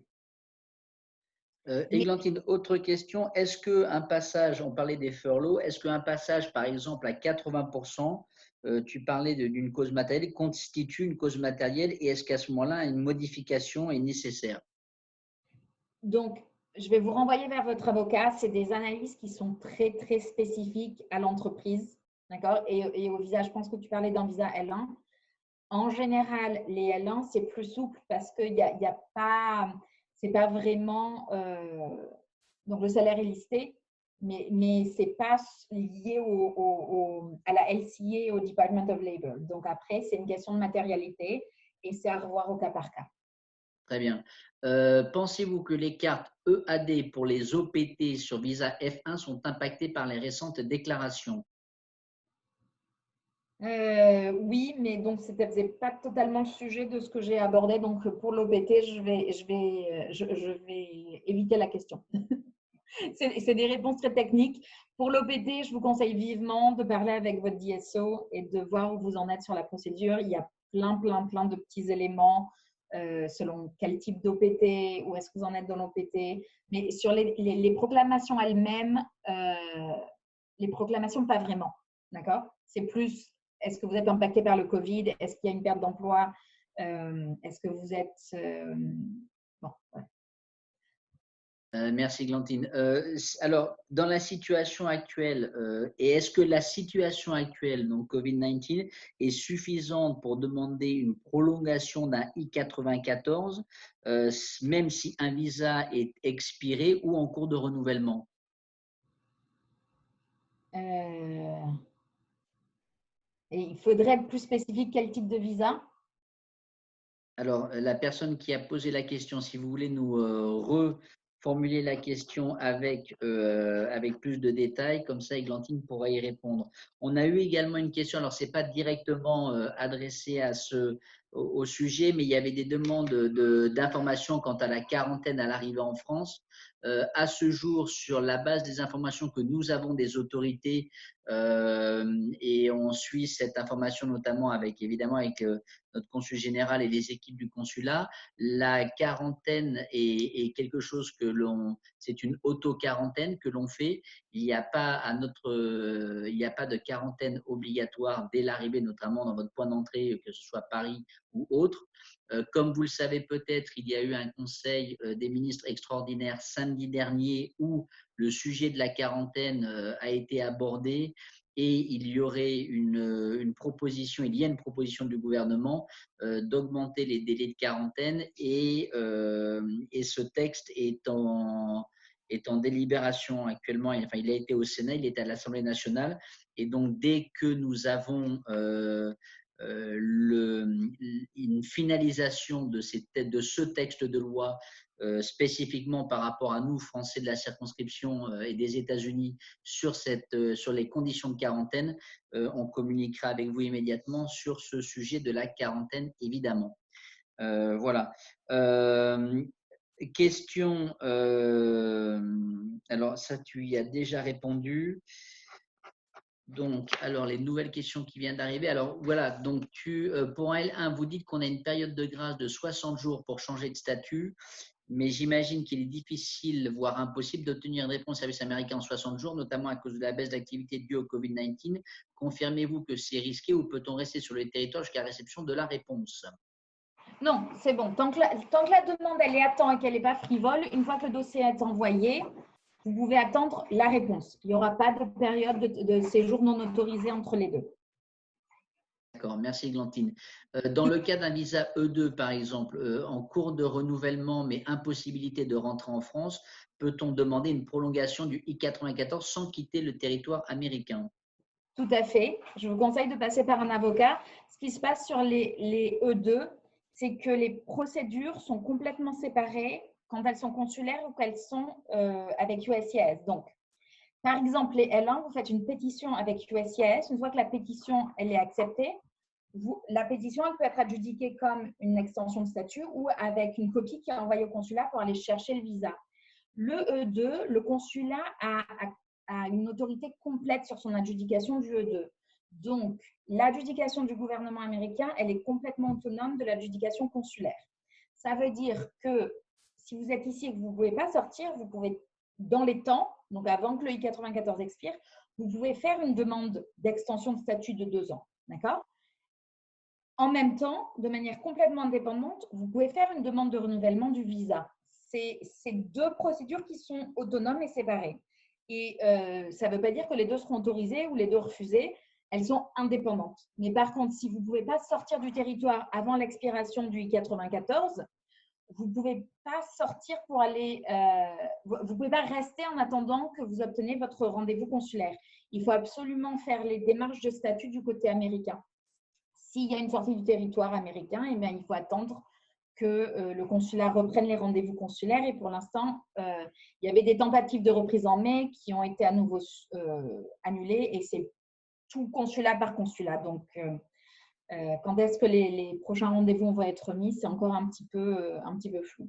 Mais Églantine, autre question. Est-ce qu'un passage, on parlait des furloughs, est-ce qu'un passage, par exemple, à 80%, tu parlais d'une cause matérielle, constitue une cause matérielle et est-ce qu'à ce moment-là, une modification est nécessaire? donc, je vais vous renvoyer vers votre avocat. C'est des analyses qui sont très, très spécifiques à l'entreprise. D'accord? Et au visa, je pense que tu parlais d'un visa L1. En général, les L1, c'est plus souple parce qu'il y a pas, c'est pas vraiment, donc le salaire est listé, mais ce n'est pas lié à la LCA, au Department of Labor. Donc après, c'est une question de matérialité et c'est à revoir au cas par cas. Très bien. Pensez-vous que les cartes EAD pour les OPT sur visa F1 sont impactées par les récentes déclarations? Oui, mais donc c'était faisait pas totalement le sujet de ce que j'ai abordé. Donc pour l'OPT, je vais éviter la question. C'est des réponses très techniques. Pour l'OPT, je vous conseille vivement de parler avec votre DSO et de voir où vous en êtes sur la procédure. Il y a plein de petits éléments selon quel type d'OPT, où est-ce que vous en êtes dans l'OPT. Mais sur les proclamations elles-mêmes, les proclamations, pas vraiment. D'accord? C'est plus, est-ce que vous êtes impacté par le Covid? Est-ce qu'il y a une perte d'emploi? Est-ce que vous êtes… bon, ouais. Merci Glantine. Alors, dans la situation actuelle, et est-ce que la situation actuelle, donc Covid-19, est suffisante pour demander une prolongation d'un I-94, même si un visa est expiré ou en cours de renouvellement? Et il faudrait être plus spécifique quel type de visa? Alors, la personne qui a posé la question, si vous voulez nous reformuler la question avec plus de détails, comme ça, Églantine pourra y répondre. On a eu également une question, alors ce n'est pas directement adressé au sujet, mais il y avait des demandes d'informations quant à la quarantaine à l'arrivée en France. À ce jour, sur la base des informations que nous avons des autorités, et on suit cette information notamment évidemment avec notre consul général et les équipes du consulat. La quarantaine est quelque chose c'est une auto-quarantaine que l'on fait. Il n'y a pas il n'y a pas de quarantaine obligatoire dès l'arrivée, notamment dans votre point d'entrée, que ce soit Paris ou autre. Comme vous le savez peut-être, il y a eu un conseil des ministres extraordinaire samedi dernier où le sujet de la quarantaine a été abordé et il y aurait une proposition, il y a une proposition du gouvernement d'augmenter les délais de quarantaine et ce texte est en délibération actuellement. Enfin, il a été au Sénat, il est à l'Assemblée nationale et donc dès que nous avons une finalisation de ce texte de loi spécifiquement par rapport à nous, Français de la circonscription et des États-Unis, sur les conditions de quarantaine, on communiquera avec vous immédiatement sur ce sujet de la quarantaine, évidemment. Voilà. Question, alors ça, tu y as déjà répondu. Donc, alors les nouvelles questions qui viennent d'arriver. Alors voilà, donc pour un L1, vous dites qu'on a une période de grâce de 60 jours pour changer de statut, mais j'imagine qu'il est difficile, voire impossible, d'obtenir une réponse au service américain en 60 jours, notamment à cause de la baisse d'activité due au Covid-19. Confirmez-vous que c'est risqué ou peut-on rester sur le territoire jusqu'à la réception de la réponse? Non, c'est bon. Tant que la demande elle est à temps et qu'elle n'est pas frivole, une fois que le dossier est envoyé, vous pouvez attendre la réponse. Il n'y aura pas de période de séjour non autorisé entre les deux. D'accord, merci Glantine. Dans le cas d'un visa E2, par exemple, en cours de renouvellement, mais impossibilité de rentrer en France, peut-on demander une prolongation du I-94 sans quitter le territoire américain? Tout à fait. Je vous conseille de passer par un avocat. Ce qui se passe sur les E2, c'est que les procédures sont complètement séparées quand elles sont consulaires ou qu'elles sont avec USCIS. Donc, par exemple, les L1, vous faites une pétition avec USCIS. Une fois que la pétition elle est acceptée, la pétition elle peut être adjudiquée comme une extension de statut ou avec une copie qui est envoyée au consulat pour aller chercher le visa. Le E2, le consulat a une autorité complète sur son adjudication du E2. Donc, l'adjudication du gouvernement américain, elle est complètement autonome de l'adjudication consulaire. Ça veut dire que si vous êtes ici et que vous ne pouvez pas sortir, vous pouvez, dans les temps, donc avant que le I-94 expire, vous pouvez faire une demande d'extension de statut de 2 ans. D'accord? En même temps, de manière complètement indépendante, vous pouvez faire une demande de renouvellement du visa. C'est deux procédures qui sont autonomes et séparées. Et ça ne veut pas dire que les deux seront autorisées ou les deux refusées. Elles sont indépendantes. Mais par contre, si vous ne pouvez pas sortir du territoire avant l'expiration du I-94, vous ne pouvez pas sortir pour aller… vous ne pouvez pas rester en attendant que vous obteniez votre rendez-vous consulaire. Il faut absolument faire les démarches de statut du côté américain. S'il y a une sortie du territoire américain, eh bien, il faut attendre que le consulat reprenne les rendez-vous consulaires. Et pour l'instant, il y avait des tentatives de reprise en mai qui ont été à nouveau annulées. Et c'est tout consulat par consulat. Donc, quand est-ce que les prochains rendez-vous vont être mis, c'est encore un petit peu flou.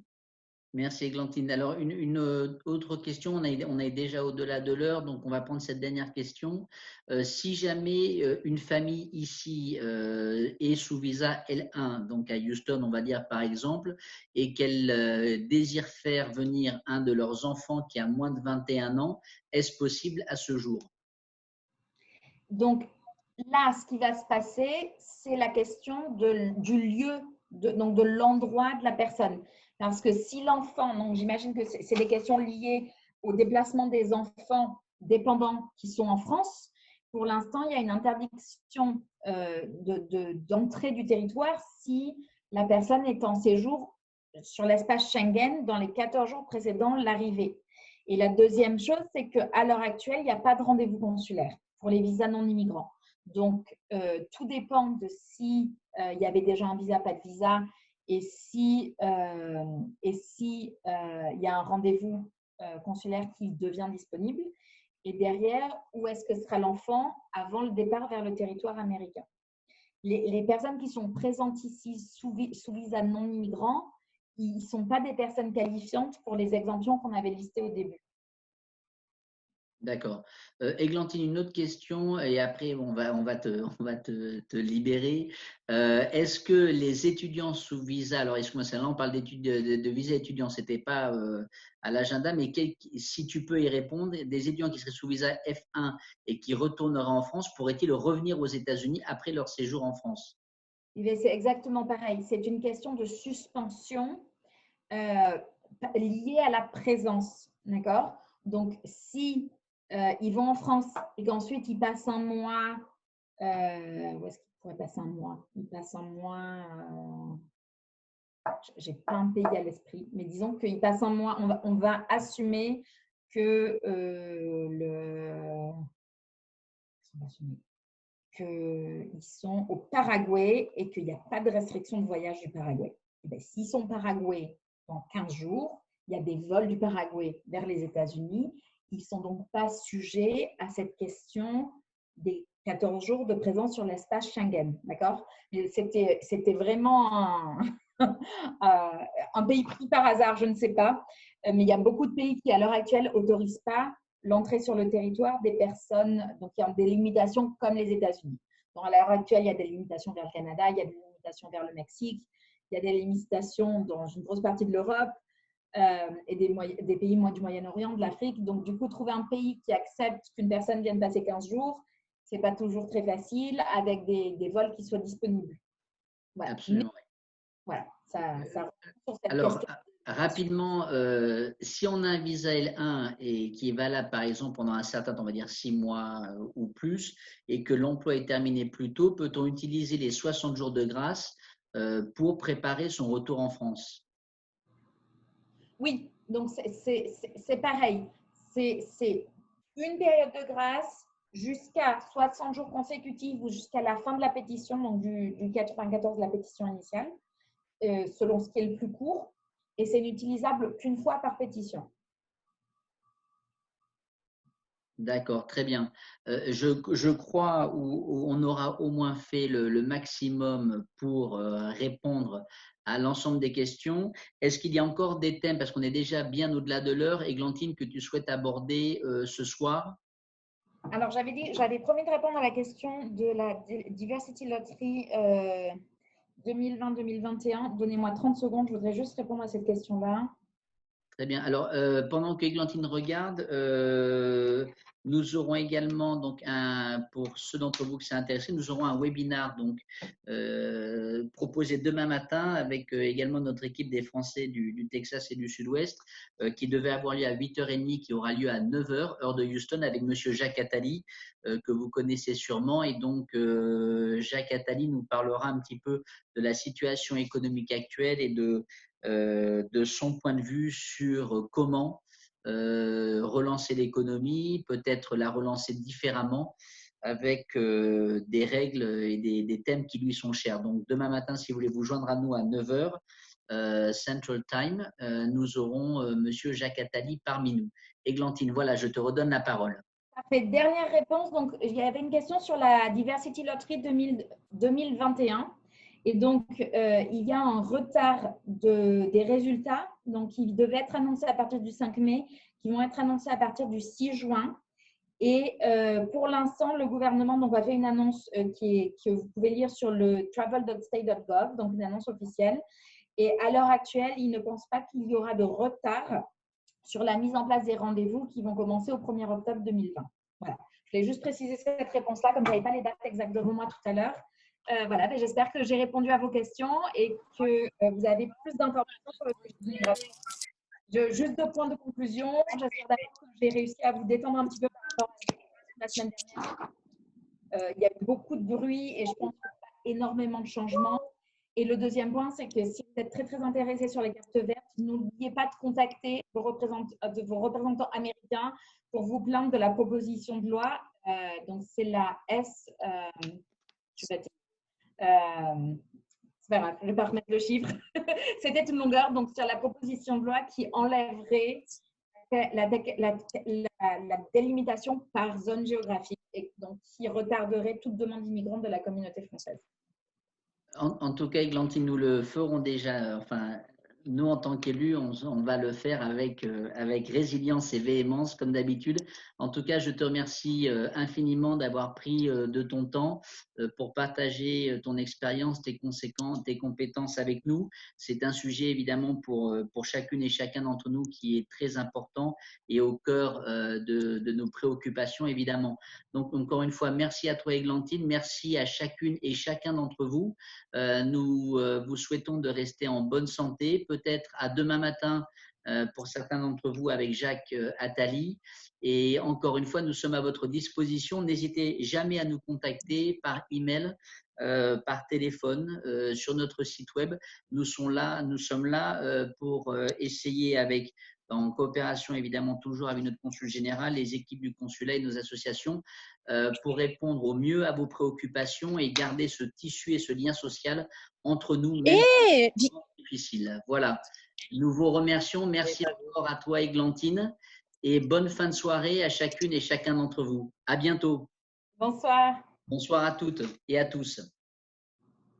Merci Églantine. Alors, une autre question, on est déjà au-delà de l'heure, donc on va prendre cette dernière question. Si jamais une famille ici est sous visa L1, donc à Houston, on va dire par exemple, et qu'elle désire faire venir un de leurs enfants qui a moins de 21 ans, est-ce possible à ce jour? Donc là, ce qui va se passer, c'est la question du lieu, donc de l'endroit de la personne. Parce que si l'enfant, donc j'imagine que c'est des questions liées au déplacement des enfants dépendants qui sont en France. Pour l'instant, il y a une interdiction d'entrée du territoire si la personne est en séjour sur l'espace Schengen dans les 14 jours précédant l'arrivée. Et la deuxième chose, c'est qu'à l'heure actuelle, il n'y a pas de rendez-vous consulaire pour les visas non immigrants. Donc, tout dépend de si il y avait déjà un visa, pas de visa, et si il y a un rendez-vous consulaire qui devient disponible. Et derrière, où est-ce que sera l'enfant avant le départ vers le territoire américain? Les personnes qui sont présentes ici sous visa non immigrant, ils ne sont pas des personnes qualifiantes pour les exemptions qu'on avait listées au début. D'accord. Églantine, une autre question et après on va te libérer. Est-ce que les étudiants sous visa, alors excuse-moi, là on parle d'études de visa étudiant, c'était pas à l'agenda, mais si tu peux y répondre, des étudiants qui seraient sous visa F1 et qui retourneraient en France, pourraient-ils revenir aux États-Unis après leur séjour en France? C'est exactement pareil. C'est une question de suspension liée à la présence. D'accord? Donc, si ils vont en France et qu'ensuite ils passent un mois, où est-ce qu'ils pourraient passer un mois? Ils passent un mois, j'ai pas un pays à l'esprit, mais disons qu'ils passent un mois, on va assumer que qu'ils sont au Paraguay et qu'il n'y a pas de restriction de voyage du Paraguay. S'ils sont au Paraguay dans 15 jours, il y a des vols du Paraguay vers les États-Unis. Ils ne sont donc pas sujets à cette question des 14 jours de présence sur l'espace Schengen. D'accord? C'était vraiment un pays pris par hasard, je ne sais pas. Mais il y a beaucoup de pays qui, à l'heure actuelle, n'autorisent pas l'entrée sur le territoire des personnes, donc il y a des limitations comme les États-Unis. Donc à l'heure actuelle, il y a des limitations vers le Canada, il y a des limitations vers le Mexique, il y a des limitations dans une grosse partie de l'Europe et des pays du Moyen-Orient, de l'Afrique. Donc du coup, trouver un pays qui accepte qu'une personne vienne passer 15 jours, ce n'est pas toujours très facile avec des vols qui soient disponibles. Voilà. Absolument. Mais, voilà, ça sur cette alors, question. Rapidement, si on a un visa L1 et qui est valable par exemple pendant un certain temps, on va dire 6 mois ou plus, et que l'emploi est terminé plus tôt, peut-on utiliser les 60 jours de grâce pour préparer son retour en France? Oui, donc c'est pareil. C'est une période de grâce jusqu'à 60 jours consécutifs ou jusqu'à la fin de la pétition, donc du 94 de la pétition initiale, selon ce qui est le plus court. Et c'est n'utilisable qu'une fois par pétition. D'accord, très bien. Je crois on aura au moins fait le maximum pour répondre à l'ensemble des questions. Est-ce qu'il y a encore des thèmes, parce qu'on est déjà bien au-delà de l'heure, Églantine, que tu souhaites aborder ce soir? Alors, j'avais promis de répondre à la question de la Diversity Lottery 2020-2021. Donnez-moi 30 secondes, je voudrais juste répondre à cette question-là. Très bien. Alors, pendant que Églantine regarde, nous aurons également, donc, pour ceux d'entre vous qui sont intéressés, nous aurons un webinar donc, proposé demain matin avec également notre équipe des Français du Texas et du Sud-Ouest qui devait avoir lieu à 8h30, qui aura lieu à 9h, heure de Houston, avec Monsieur Jacques Attali, que vous connaissez sûrement. Et donc, Jacques Attali nous parlera un petit peu de la situation économique actuelle et de son point de vue sur comment relancer l'économie, peut-être la relancer différemment avec des règles et des thèmes qui lui sont chers. Donc demain matin, si vous voulez vous joindre à nous à 9h Central Time, nous aurons Monsieur Jacques Attali parmi nous. Églantine, voilà, je te redonne la parole. Parfait. Dernière réponse. Donc, il y avait une question sur la Diversity Lottery 2021. Et donc, il y a un retard des résultats. Donc, ils devaient être annoncés à partir du 5 mai, qui vont être annoncés à partir du 6 juin. Et pour l'instant, le gouvernement donc, a fait une annonce que vous pouvez lire sur le travel.state.gov, donc une annonce officielle. Et à l'heure actuelle, ils ne pensent pas qu'il y aura de retard sur la mise en place des rendez-vous qui vont commencer au 1er octobre 2020. Voilà. Je voulais juste préciser cette réponse-là, comme je n'avais pas les dates exactes devant moi tout à l'heure. Voilà, j'espère que j'ai répondu à vos questions et que vous avez plus d'informations sur le sujet. Juste 2 points de conclusion. J'espère d'abord que j'ai réussi à vous détendre un petit peu par rapport à la semaine dernière. Il y a eu beaucoup de bruit et je pense qu'il y a énormément de changements. Et le deuxième point, c'est que si vous êtes très, très intéressé sur les cartes vertes, n'oubliez pas de contacter vos représentants américains pour vous plaindre de la proposition de loi. Donc, c'est la S… c'est pas grave, je ne vais pas remettre le chiffre. C'était une longueur, donc sur la proposition de loi qui enlèverait la délimitation par zone géographique et donc qui retarderait toute demande immigrante de la communauté française. En tout cas, Églantine, nous le ferons déjà. Enfin, nous, en tant qu'élus, on va le faire avec résilience et véhémence, comme d'habitude. En tout cas, je te remercie infiniment d'avoir pris de ton temps pour partager ton expérience, tes compétences avec nous. C'est un sujet, évidemment, pour chacune et chacun d'entre nous qui est très important et au cœur de nos préoccupations, évidemment. Donc, encore une fois, merci à toi, Églantine. Merci à chacune et chacun d'entre vous. Nous vous souhaitons de rester en bonne santé, peut-être à demain matin pour certains d'entre vous avec Jacques Attali. Et encore une fois, nous sommes à votre disposition. N'hésitez jamais à nous contacter par email, par téléphone, sur notre site web. Nous sommes là pour essayer en coopération évidemment toujours avec notre consul général, les équipes du consulat et nos associations, pour répondre au mieux à vos préoccupations et garder ce tissu et ce lien social entre nous, même si c'est difficile. Voilà. Nous vous remercions. Merci encore à toi, Églantine, et bonne fin de soirée à chacune et chacun d'entre vous. À bientôt. Bonsoir. Bonsoir à toutes et à tous.